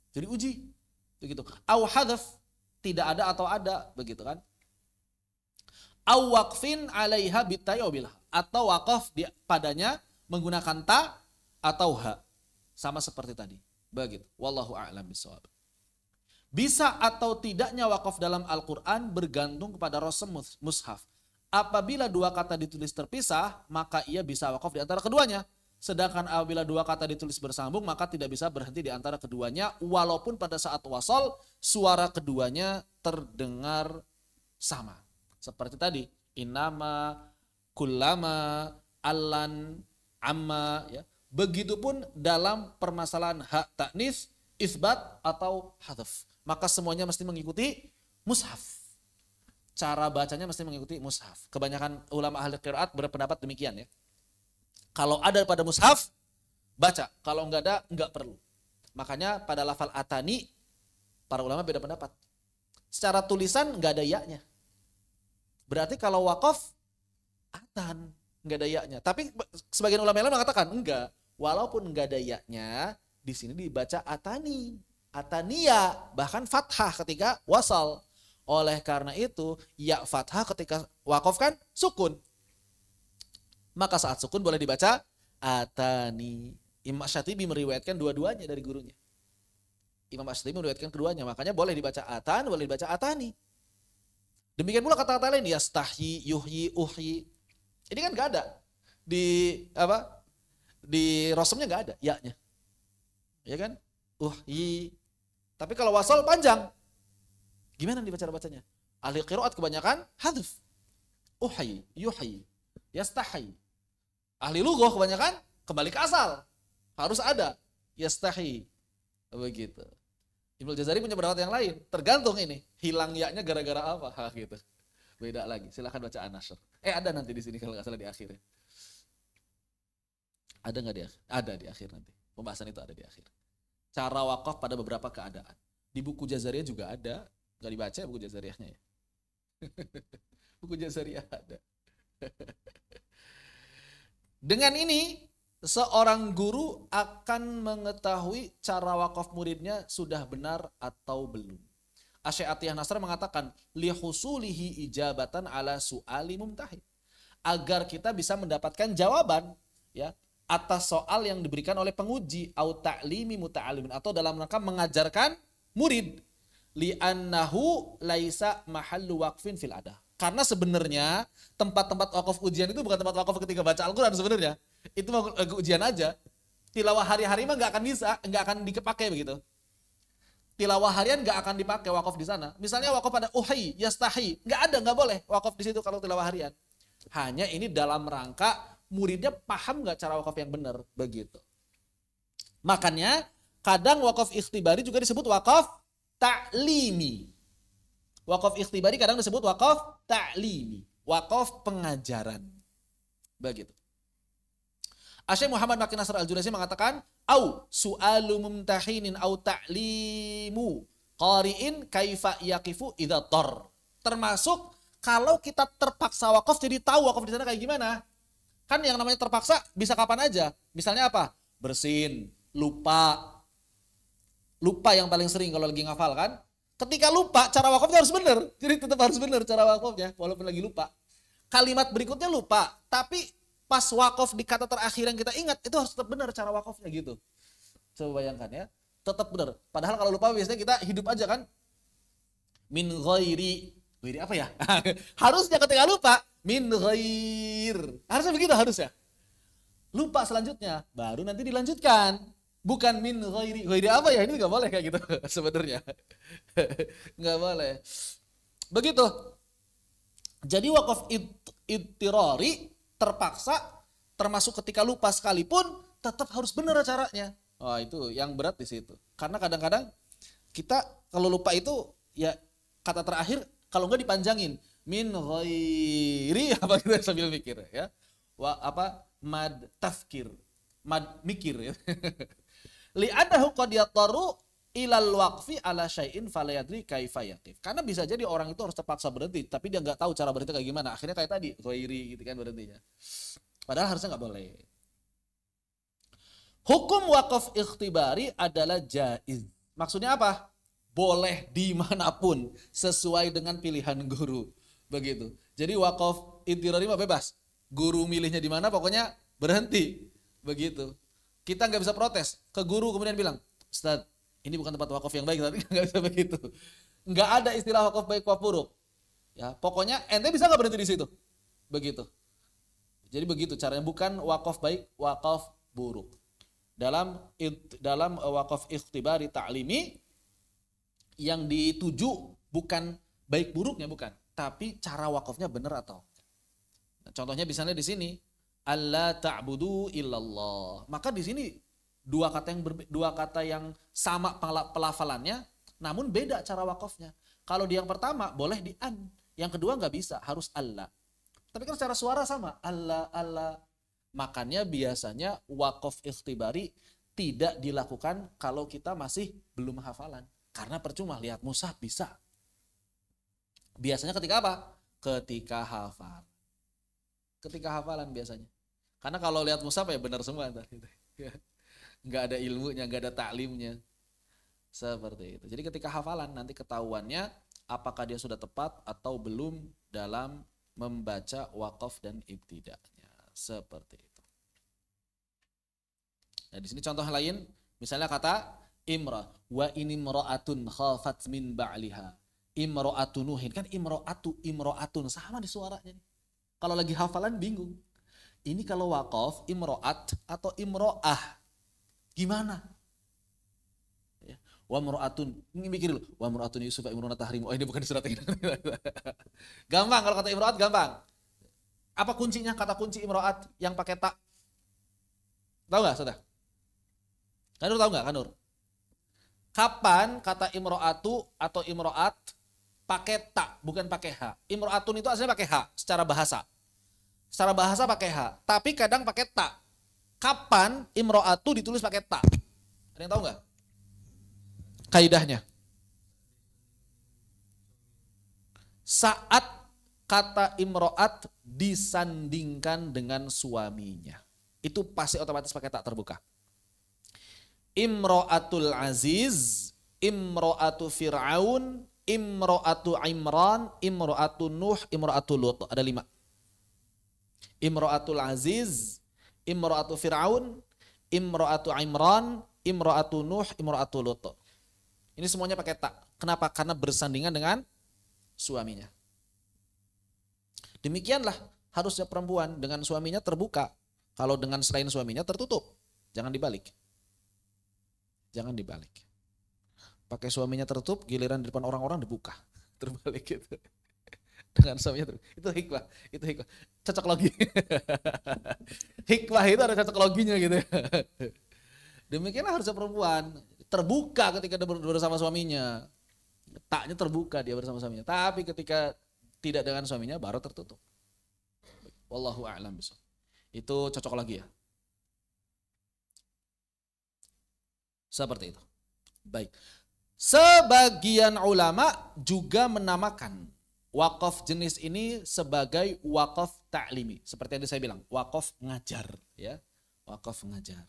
Jadi uji. Begitu. Au hadaf, tidak ada atau ada, begitu kan? Au waqfin 'alaiha bitta'i wa bilha, atau wakaf padanya menggunakan ta atau ha. Sama seperti tadi. Begitu. Wallahu a'lam bishawab. Bisa atau tidaknya wakaf dalam Al-Quran bergantung kepada rasul mushaf. Apabila dua kata ditulis terpisah, maka ia bisa wakaf di antara keduanya. Sedangkan apabila dua kata ditulis bersambung, maka tidak bisa berhenti di antara keduanya, walaupun pada saat wasal, suara keduanya terdengar sama. Seperti tadi, innama, kullama, allan, amma. Ya. Begitupun dalam permasalahan hak taknis, isbat atau hadaf. Maka semuanya mesti mengikuti mushaf. Cara bacanya mesti mengikuti mushaf. Kebanyakan ulama ahli qiraat berpendapat demikian ya. Kalau ada pada mushaf, baca. Kalau enggak ada, enggak perlu. Makanya pada lafal atani, para ulama beda pendapat. Secara tulisan enggak ada ya-nya. Berarti kalau wakaf, atan, enggak ada ya-nya. Tapi sebagian ulama lain mengatakan, enggak. Walaupun enggak ada ya-nya, di sini dibaca atani. Ataniya, bahkan fathah ketika wasal. Oleh karena itu, ya fathah ketika wakaf kan sukun. Maka saat sukun boleh dibaca atani. Imam Syatibi meriwayatkan dua-duanya dari gurunya. Imam Syatibi meriwayatkan keduanya, makanya boleh dibaca atan, boleh dibaca atani. Demikian pula kata-kata lain, yastahyi, yuhyi, uhyi. Ini kan gak ada. Di rosmnya gak ada ya-nya. Ya kan? Uhyi. Tapi kalau wasal panjang, gimana dibaca bacanya? Ahli qiraat kebanyakan hadf. Uhyi, yuhyi, yastahi. Ahli lughah kebanyakan kembali ke asal. Harus ada yastahi. Begitu. Ibnu Jazari punya pendapat yang lain. Tergantung ini, hilang ya-nya gara-gara apa gitu. Beda lagi. Silakan baca An-Nashr. Ada nanti di sini kalau nggak salah di akhirnya. Ada nggak di akhir? Ada di akhir nanti. Pembahasan itu ada di akhir. Cara wakaf pada beberapa keadaan. Di buku Jazariyah juga ada. Nggak dibaca buku Jazariyahnya ya. Buku Jazariyah ada. Dengan ini, seorang guru akan mengetahui cara wakaf muridnya sudah benar atau belum. Asy Atiyah Nasr mengatakan, lihusulihi ijabatan ala su'ali mumtahid. Agar kita bisa mendapatkan jawaban ya atas soal yang diberikan oleh penguji au ta'limi muta'allimin, atau dalam rangka mengajarkan murid, li'annahu laisa mahallu waqfin fil adah. Karena sebenarnya tempat-tempat wakaf ujian itu bukan tempat wakaf ketika baca Al-Quran sebenarnya. Itu ujian aja. Tilawah hari-hari mah nggak akan bisa, nggak akan dipakai begitu. Tilawah harian nggak akan dipakai wakaf di sana. Misalnya wakaf pada uhyi, yastahi, nggak ada, nggak boleh wakaf di situ kalau tilawah harian. Hanya ini dalam rangka muridnya paham nggak cara wakaf yang benar, begitu. Makanya kadang wakaf ikhtibari juga disebut wakaf ta'limi. Wakaf ikhtibari kadang disebut wakaf ta'limi, wakaf pengajaran, begitu. Asy Muhammad Maki Nasr Al-Juraisi mengatakan, au su'alu mumtahinin au ta'limu qari'in kaifa yaqifu idza tar. Termasuk kalau kita terpaksa wakaf jadi tahu wakaf di sana kayak gimana. Kan yang namanya terpaksa bisa kapan aja. Misalnya apa? Bersin, lupa. Lupa yang paling sering kalau lagi ngafal kan. Ketika lupa, cara wakafnya harus benar. Jadi tetap harus benar cara wakafnya, walaupun lagi lupa. Kalimat berikutnya lupa, tapi pas wakaf di kata terakhir yang kita ingat, itu harus tetap benar cara wakafnya gitu. Coba bayangkan ya, tetap benar. Padahal kalau lupa biasanya kita hidup aja kan. Min ghairi apa ya? Harusnya ketika lupa, min ghair. Harusnya begitu harusnya. Lupa selanjutnya, baru nanti dilanjutkan. Bukan min ghairi. Ghairi apa ya? Ini nggak boleh kayak gitu sebenarnya. Nggak boleh. Begitu. Jadi wakaf idtirari terpaksa, termasuk ketika lupa sekalipun, tetap harus benar caranya. Oh, itu yang berat di situ. Karena kadang-kadang kita kalau lupa itu ya kata terakhir kalau nggak dipanjangin min ghairi apa gitu sambil mikir ya. Mad tafkir. Mad mikir ya. Li'adahu qad yattaru ilal waqfi ala syai'in fala yadri kaifa yaqif. Karena bisa jadi orang itu harus terpaksa berhenti tapi dia nggak tahu cara berhenti kayak gimana. Akhirnya kayak tadi ghairi gitu kan berhentinya. Padahal harusnya nggak boleh. Hukum wakaf ikhtibari adalah jaiz. Maksudnya apa? Boleh dimanapun sesuai dengan pilihan guru. Begitu. Jadi wakaf idtirari mah bebas. Guru milihnya di mana pokoknya berhenti. Begitu. Kita nggak bisa protes ke guru kemudian bilang, Ustaz, ini bukan tempat wakaf yang baik, tapi nggak bisa begitu. Nggak ada istilah wakaf baik, wakaf buruk. Ya, pokoknya ente bisa nggak berhenti di situ? Begitu. Jadi begitu caranya, bukan wakaf baik, wakaf buruk. Dalam wakaf ikhtibari ta'limi yang dituju bukan baik buruknya, bukan, tapi cara wakafnya benar atau. Nah, contohnya misalnya di sini, alla ta'budu illallah. Maka di sini dua kata yang sama pelafalannya, namun beda cara wakafnya. Kalau di yang pertama boleh di an, yang kedua nggak bisa, harus Allah. Tapi kan secara suara sama, Allah, Allah. Makanya biasanya wakaf ikhtibari tidak dilakukan kalau kita masih belum hafalan. Karena percuma, lihat mushaf bisa. Biasanya ketika apa? Ketika hafal. Ketika hafalan biasanya. Karena kalau lihat mushaf ya benar semua. Nggak ada ilmunya, nggak ada taklimnya. Seperti itu. Jadi ketika hafalan nanti ketahuannya apakah dia sudah tepat atau belum dalam membaca wakaf dan ibtida'nya. Seperti itu. Nah, di sini contoh lain, misalnya kata imra wa inimra'atun khafat min ba'liha. Imra'atu Nuhin, kan imra'atun sama di suaranya nih. Kalau lagi hafalan bingung. Ini kalau wakaf imra'at atau imra'ah. Gimana? Ya. Wa imra'atun, ini mikir dulu. Wa imra'atun Yusuf wa imra'atun tahrim. Oh, ini bukan di surat ini. Gampang kalau kata imra'at, gampang. Apa kuncinya? Kata kunci imra'at yang pakai tak. Tahu nggak, Saudara? Kanur tahu nggak, Kanur? Kapan kata imro'atu atau imro'at pakai tak, bukan pakai ha. Imro'atun itu aslinya pakai ha secara bahasa. Secara bahasa pakai ha, tapi kadang pakai tak. Kapan imro'atu ditulis pakai tak? Ada yang tahu nggak? Kaidahnya. Saat kata imro'at disandingkan dengan suaminya. Itu pasti otomatis pakai tak terbuka. Imro'atul Aziz, Imro'atu Fir'aun, Imro'atu Imran, Imro'atu Nuh, Imro'atu Lut. Ada 5. Imro'atul Aziz, Imro'atu Fir'aun, Imro'atu Imran, Imro'atu Nuh, Imro'atu Lut. Ini semuanya pakai tak. Kenapa? Karena bersandingan dengan suaminya. Demikianlah harusnya perempuan dengan suaminya terbuka. Kalau dengan selain suaminya tertutup. Jangan dibalik. Jangan dibalik. Pakai suaminya tertutup, giliran di depan orang-orang dibuka. Terbalik gitu. Dengan suaminya tertutup. Itu hikmah. Itu hikmah. Cocok logi. Hikmah itu ada cocok loginya gitu. Demikianlah harusnya perempuan. Terbuka ketika dia bersama suaminya. Taknya terbuka dia bersama suaminya. Tapi ketika tidak dengan suaminya baru tertutup. Wallahu a'lam bishawab. Itu cocok lagi ya. Seperti itu. Baik. Sebagian ulama juga menamakan wakaf jenis ini sebagai wakaf ta'limi. Seperti yang saya bilang, wakaf ngajar. Ya, wakaf ngajar.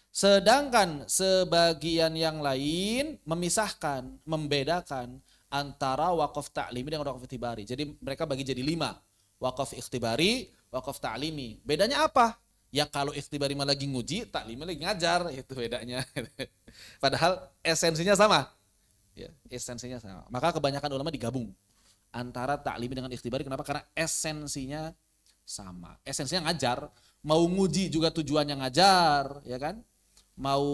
Sedangkan sebagian yang lain memisahkan, membedakan antara wakaf ta'limi dengan wakaf ikhtibari. Jadi mereka bagi jadi 5. Wakaf ikhtibari, wakaf ta'limi. Bedanya apa? Ya kalau ikhtibari mah lagi nguji, taklimi lagi ngajar, itu bedanya. Padahal esensinya sama. Ya, esensinya sama. Maka kebanyakan ulama digabung antara taklimi dengan ikhtibari. Kenapa? Karena esensinya sama. Esensinya ngajar, mau nguji juga tujuannya ngajar, ya kan? Mau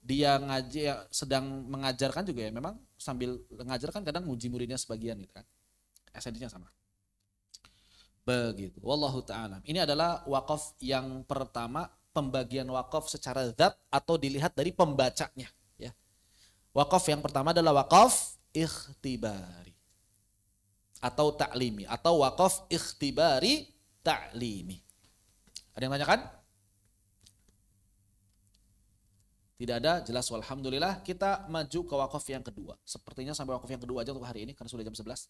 dia ngaji sedang mengajarkan juga ya, memang sambil ngajar kan kadang nguji muridnya sebagian gitu kan. Esensinya sama. Begitu. Wallahu ta'ala. Ini adalah wakaf yang pertama, pembagian wakaf secara zat atau dilihat dari pembacanya. Ya. Wakaf yang pertama adalah wakaf ikhtibari atau ta'limi atau wakaf ikhtibari ta'limi. Ada yang tanyakan? Tidak ada, jelas walhamdulillah. Kita maju ke wakaf yang kedua. Sepertinya sampai wakaf yang kedua aja untuk hari ini karena sudah jam 11.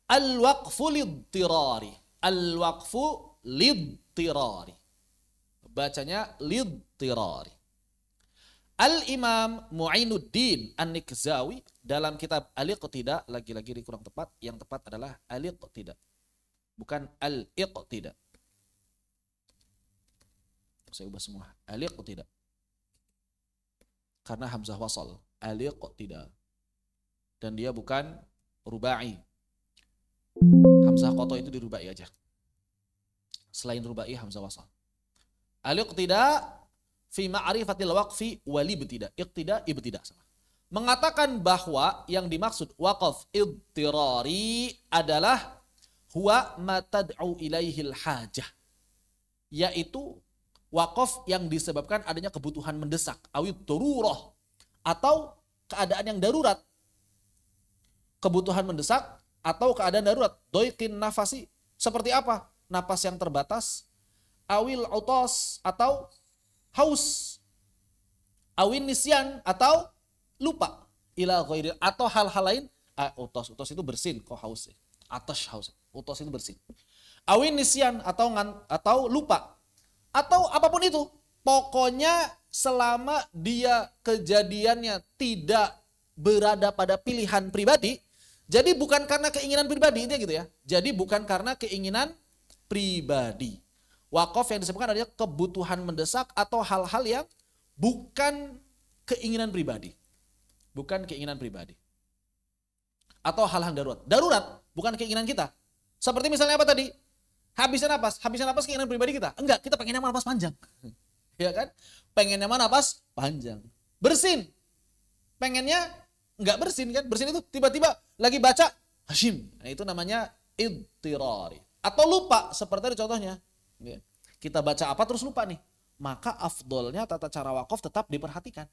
Al-waqfu lidtirari. Al-waqfu lidtirari. Bacanya lidtirari. Al-Imam Mu'inuddin An-Nikzawi dalam kitab Al-Iqtida, lagi-lagi kurang tepat, yang tepat adalah Al-Iqtida. Bukan Al-Iqtida. Saya ubah semua. Al-Iqtida. karena hamzah wasal. Al-iqtida. Dan dia bukan rubai. Hamzah qata itu dirubai aja. Selain rubai hamzah wasal. Al-iqtida fi ma'rifatil waqfi wal ibtida. Iqtida ibtida sama. Mengatakan bahwa yang dimaksud waqaf idtirari adalah huwa ma tad'u ilaihil hajah. Yaitu waqaf yang disebabkan adanya kebutuhan mendesak, awid darurah, atau keadaan yang darurat. Kebutuhan mendesak atau keadaan darurat. Doiqin nafasi, seperti apa? Napas yang terbatas, awil utos atau haus, awin nisyan atau lupa, ila ghairi atau hal-hal lain. Utos itu bersin, kok haus? Atash haus. Utos itu bersin. Awin nisyan atau lupa. Atau apapun itu. Pokoknya selama dia kejadiannya tidak berada pada pilihan pribadi, jadi bukan karena keinginan pribadi, intinya gitu ya. Jadi bukan karena keinginan pribadi. Wakaf yang disebutkan adalah kebutuhan mendesak atau hal-hal yang bukan keinginan pribadi. Bukan keinginan pribadi. Atau hal-hal darurat. Darurat bukan keinginan kita. Seperti misalnya apa tadi? Habisnya napas keinginan pribadi kita. Enggak, kita pengennya napas panjang. Ya kan? Pengennya napas panjang. Bersin. Pengennya enggak bersin kan? Bersin itu tiba-tiba lagi baca Hashim. Nah, itu namanya idtirari. Atau lupa, seperti tadi contohnya. Kita baca apa terus lupa nih. Maka afdolnya tata cara wakaf tetap diperhatikan.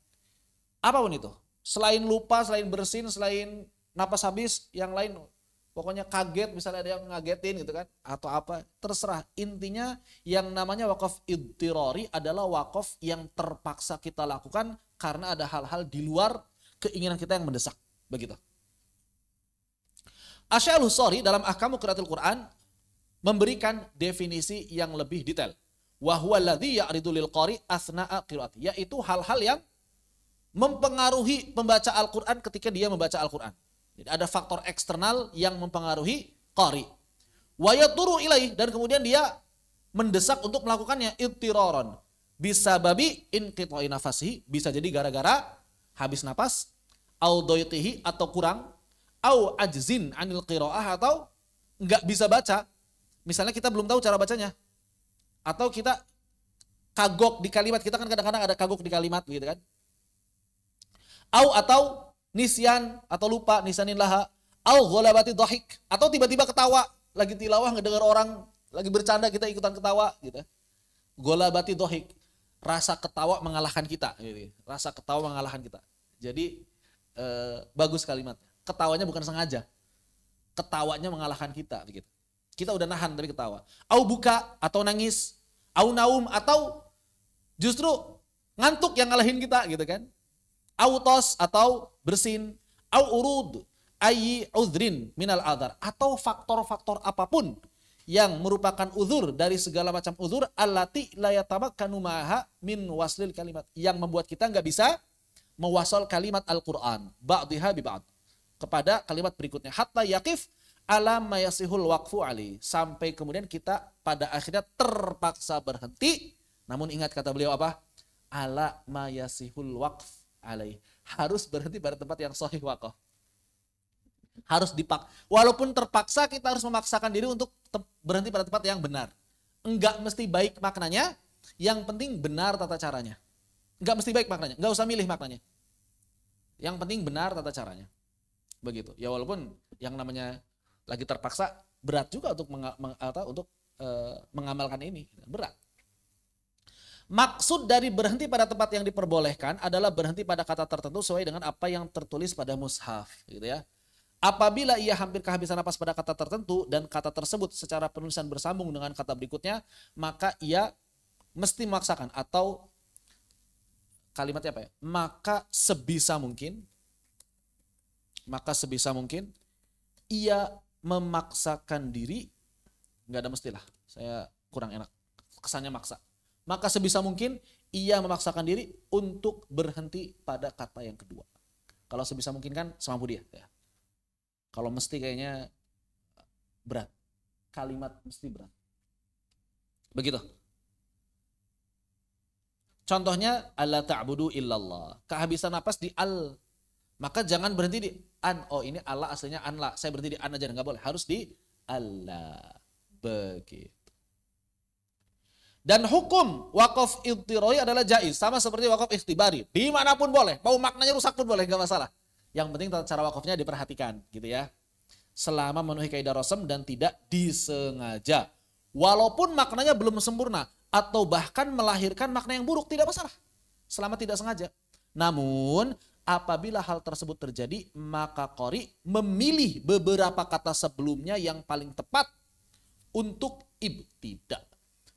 Apapun itu. Selain lupa, selain bersin, selain napas habis, yang lain pokoknya kaget, misalnya ada yang ngagetin gitu kan, atau apa, terserah. Intinya yang namanya wakaf idtirari adalah wakaf yang terpaksa kita lakukan karena ada hal-hal di luar keinginan kita yang mendesak. Begitu. Asy-Syahrustari dalam Ahkamu Qiraatil Quran memberikan definisi yang lebih detail. Wa huwa alladzi ya'ridu lil qari asna'a qiraati, yaitu hal-hal yang mempengaruhi pembaca Al-Quran ketika dia membaca Al-Quran. Jadi ada faktor eksternal yang mempengaruhi qari. Wa yaturu ilaih, dan kemudian dia mendesak untuk melakukannya idtiraran. Bisa babi inqita'i nafasihi, bisa jadi gara-gara habis napas, au doytihi atau kurang, au ajzin anil qiraah atau enggak bisa baca. Misalnya kita belum tahu cara bacanya. Atau kita kagok di kalimat, kita kan kadang-kadang ada kagok di kalimat gitu kan. Atau nisyan atau lupa, nisyanin laha, au ghalabati dhahik, atau tiba-tiba ketawa, lagi tilawah ngedengar orang lagi bercanda kita ikutan ketawa gitu. Ghalabati dhahik, rasa ketawa mengalahkan kita gitu. Rasa ketawa mengalahkan kita. Jadi bagus kalimatnya. Ketawanya bukan sengaja. Ketawanya mengalahkan kita begitu. Kita udah nahan tapi ketawa. Au buka atau nangis, au naum atau justru ngantuk yang ngalahin kita gitu kan. Autos atau bersin, au urud ayyi udhrin minal adhar, atau faktor-faktor apapun yang merupakan uzur dari segala macam uzur, allati la yatamakkanu ma'aha min waslil kalimat, yang membuat kita enggak bisa mewasal kalimat Al-Qur'an ba'dhiha bi ba'd kepada kalimat berikutnya, hatta yaqif ala ma yasihul waqfu ali, sampai kemudian kita pada akhirnya terpaksa berhenti. Namun ingat kata beliau apa? Ala ma yasihul waqf alaih, harus berhenti pada tempat yang sahih wakaf. Harus walaupun terpaksa, kita harus memaksakan diri untuk berhenti pada tempat yang benar. Enggak mesti baik maknanya, yang penting benar tata caranya. Enggak mesti baik maknanya, enggak usah milih maknanya. Yang penting benar tata caranya. Begitu. Ya walaupun yang namanya lagi terpaksa berat juga untuk mengamalkan ini, berat. Maksud dari berhenti pada tempat yang diperbolehkan adalah berhenti pada kata tertentu sesuai dengan apa yang tertulis pada mushaf, gitu ya. Apabila ia hampir kehabisan napas pada kata tertentu dan kata tersebut secara penulisan bersambung dengan kata berikutnya, maka ia mesti memaksakan, atau kalimatnya apa ya? Maka sebisa mungkin ia memaksakan diri, nggak ada mestilah, saya kurang enak kesannya maksa. Maka sebisa mungkin ia memaksakan diri untuk berhenti pada kata yang kedua. Kalau sebisa mungkin kan semampu dia. Ya. Kalau mesti kayaknya berat. Kalimat mesti berat. Begitu. Contohnya alla ta'budu illallah. Kehabisan napas di al. Maka jangan berhenti di an. Oh ini Allah aslinya an la. Saya berhenti di an aja, nggak boleh. Harus di Allah. Begitu. Dan hukum wakaf idtiroi adalah jaiz. Sama seperti wakaf ikhtibari. Dimanapun boleh. Mau maknanya rusak pun boleh, nggak masalah. Yang penting cara wakafnya diperhatikan. Gitu ya. Selama memenuhi kaidah rasam dan tidak disengaja. Walaupun maknanya belum sempurna. Atau bahkan melahirkan makna yang buruk. Tidak masalah. Selama tidak sengaja. Namun apabila hal tersebut terjadi, maka qori memilih beberapa kata sebelumnya yang paling tepat untuk ibtidah.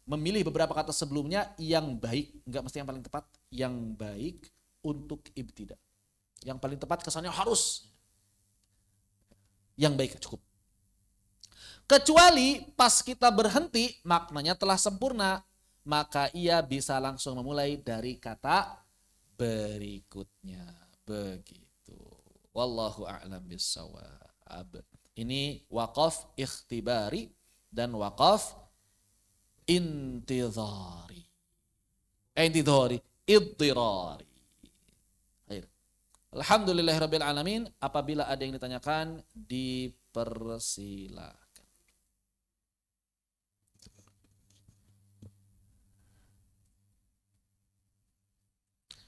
Memilih beberapa kata sebelumnya yang baik, enggak mesti yang paling tepat, yang baik untuk ibtidah. Yang paling tepat kesannya harus yang baik cukup. Kecuali pas kita berhenti maknanya telah sempurna, maka ia bisa langsung memulai dari kata berikutnya. Begitu. Wallahu a'lam bissawab. Ini waqaf ikhtibari dan waqaf intidhari. Iddirari. Alhamdulillahirabbil alamin. Apabila ada yang ditanyakan, dipersilakan.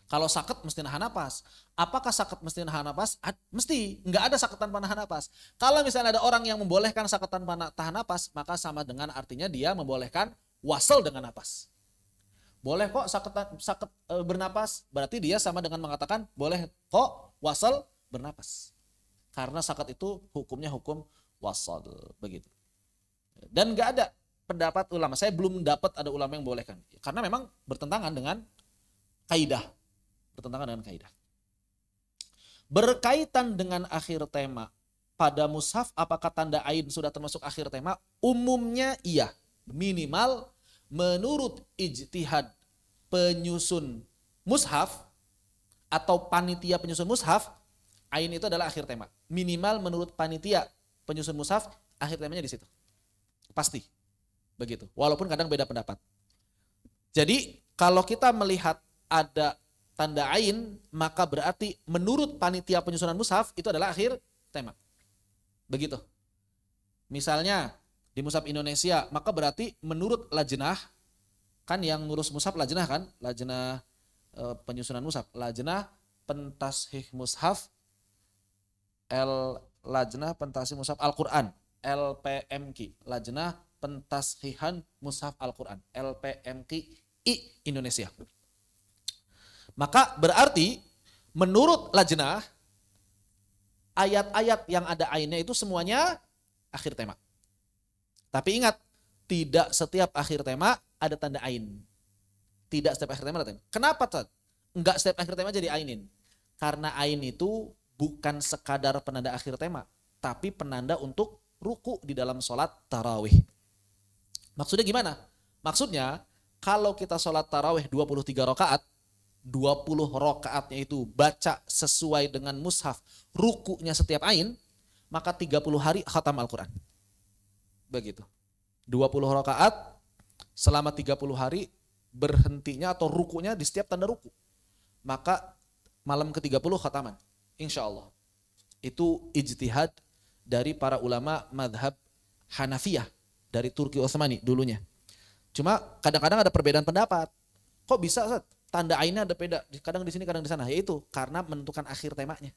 Kalau sakit mesti nahan napas. Apakah sakit mesti nahan napas? Mesti. Nggak ada sakit tanpa nahan napas. Kalau misalnya ada orang yang membolehkan sakit tanpa tahan napas, maka sama dengan artinya dia membolehkan wasal dengan napas. Boleh kok sakit bernapas. Berarti dia sama dengan mengatakan boleh kok wasal bernapas. Karena sakit itu hukumnya hukum wasal. Begitu. Dan nggak ada pendapat ulama. Saya belum dapat ada ulama yang bolehkan. Karena memang bertentangan dengan kaidah. Bertentangan dengan kaidah. Berkaitan dengan akhir tema, pada mushaf apakah tanda ain sudah termasuk akhir tema? Umumnya iya, minimal menurut ijtihad penyusun mushaf atau panitia penyusun mushaf, ain itu adalah akhir tema. Minimal menurut panitia penyusun mushaf, akhir temanya di situ. Pasti. Begitu. Walaupun kadang beda pendapat. Jadi kalau kita melihat ada tanda ain, maka berarti menurut panitia penyusunan mushaf itu adalah akhir tema. Begitu. Misalnya di mushaf Indonesia, maka berarti menurut lajnah, kan yang ngurus mushaf lajnah kan, lajnah penyusunan mushaf, lajnah pentashih mushaf, lajnah pentashih mushaf Al-Qur'an, LPMQ, lajnah pentashihan mushaf Al-Qur'an, LPMQI Indonesia. Maka berarti menurut lajnah ayat-ayat yang ada ainnya itu semuanya akhir tema. Tapi ingat, tidak setiap akhir tema ada tanda ain. Tidak setiap akhir tema ada tanda. Kenapa? Enggak setiap akhir tema jadi ainin. Karena ain itu bukan sekadar penanda akhir tema, tapi penanda untuk ruku di dalam sholat tarawih. Maksudnya gimana? Maksudnya kalau kita sholat tarawih 23 rakaat, 20 rakaatnya itu baca sesuai dengan mushaf, rukunya setiap ain, maka 30 hari khatam Al-Quran. Begitu. 20 rakaat selama 30 hari berhentinya atau rukunya di setiap tanda ruku. Maka malam ke-30 khataman. Insya Allah. Itu ijtihad dari para ulama madhab Hanafiyah dari Turki Utsmani dulunya. Cuma kadang-kadang ada perbedaan pendapat. Kok bisa, Ustaz? Tanda ainnya ada beda, kadang di sini, kadang di sana. Yaitu karena menentukan akhir temanya.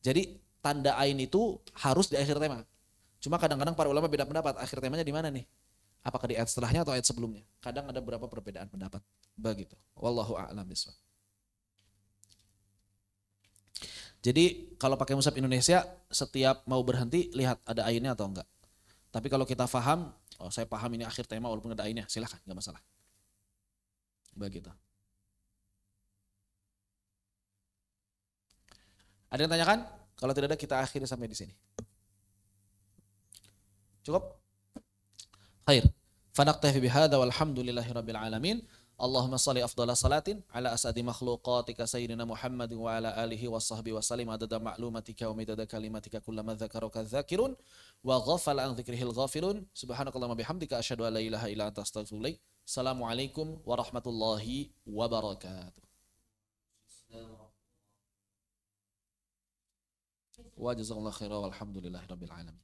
Jadi tanda ain itu harus di akhir tema. Cuma kadang-kadang para ulama beda pendapat. Akhir temanya di mana nih? Apakah di ayat setelahnya atau ayat sebelumnya? Kadang ada beberapa perbedaan pendapat. Begitu. Wallahu a'lam bishawab. Jadi kalau pakai mushaf Indonesia, setiap mau berhenti lihat ada ainnya atau enggak. Tapi kalau kita paham, oh saya paham ini akhir tema walaupun ada ainnya, silakan, enggak masalah. Begitu. Ada yang tanyakan? Kalau tidak ada kita akhiri sampai di sini. Cukup? Khair. Fanaktafi bihadza walhamdulillahirabbil alamin. Allahumma shalli afdhala salatin ala asadi makhluqatika sayyidina Muhammad wa ala alihi wa sahbihi wa sallim adada ma'lumatika wa midada kalimatika kullama dzakaraka dzakirun wa ghafala an dzikrihil ghafilun. Subhanakallahumma bihamdika asyhadu an la ilaha illa anta astaghfiruka Assalamualaikum warahmatullahi wabarakatuh. Wa jazakallahu khairan walhamdulillahi rabbil alamin.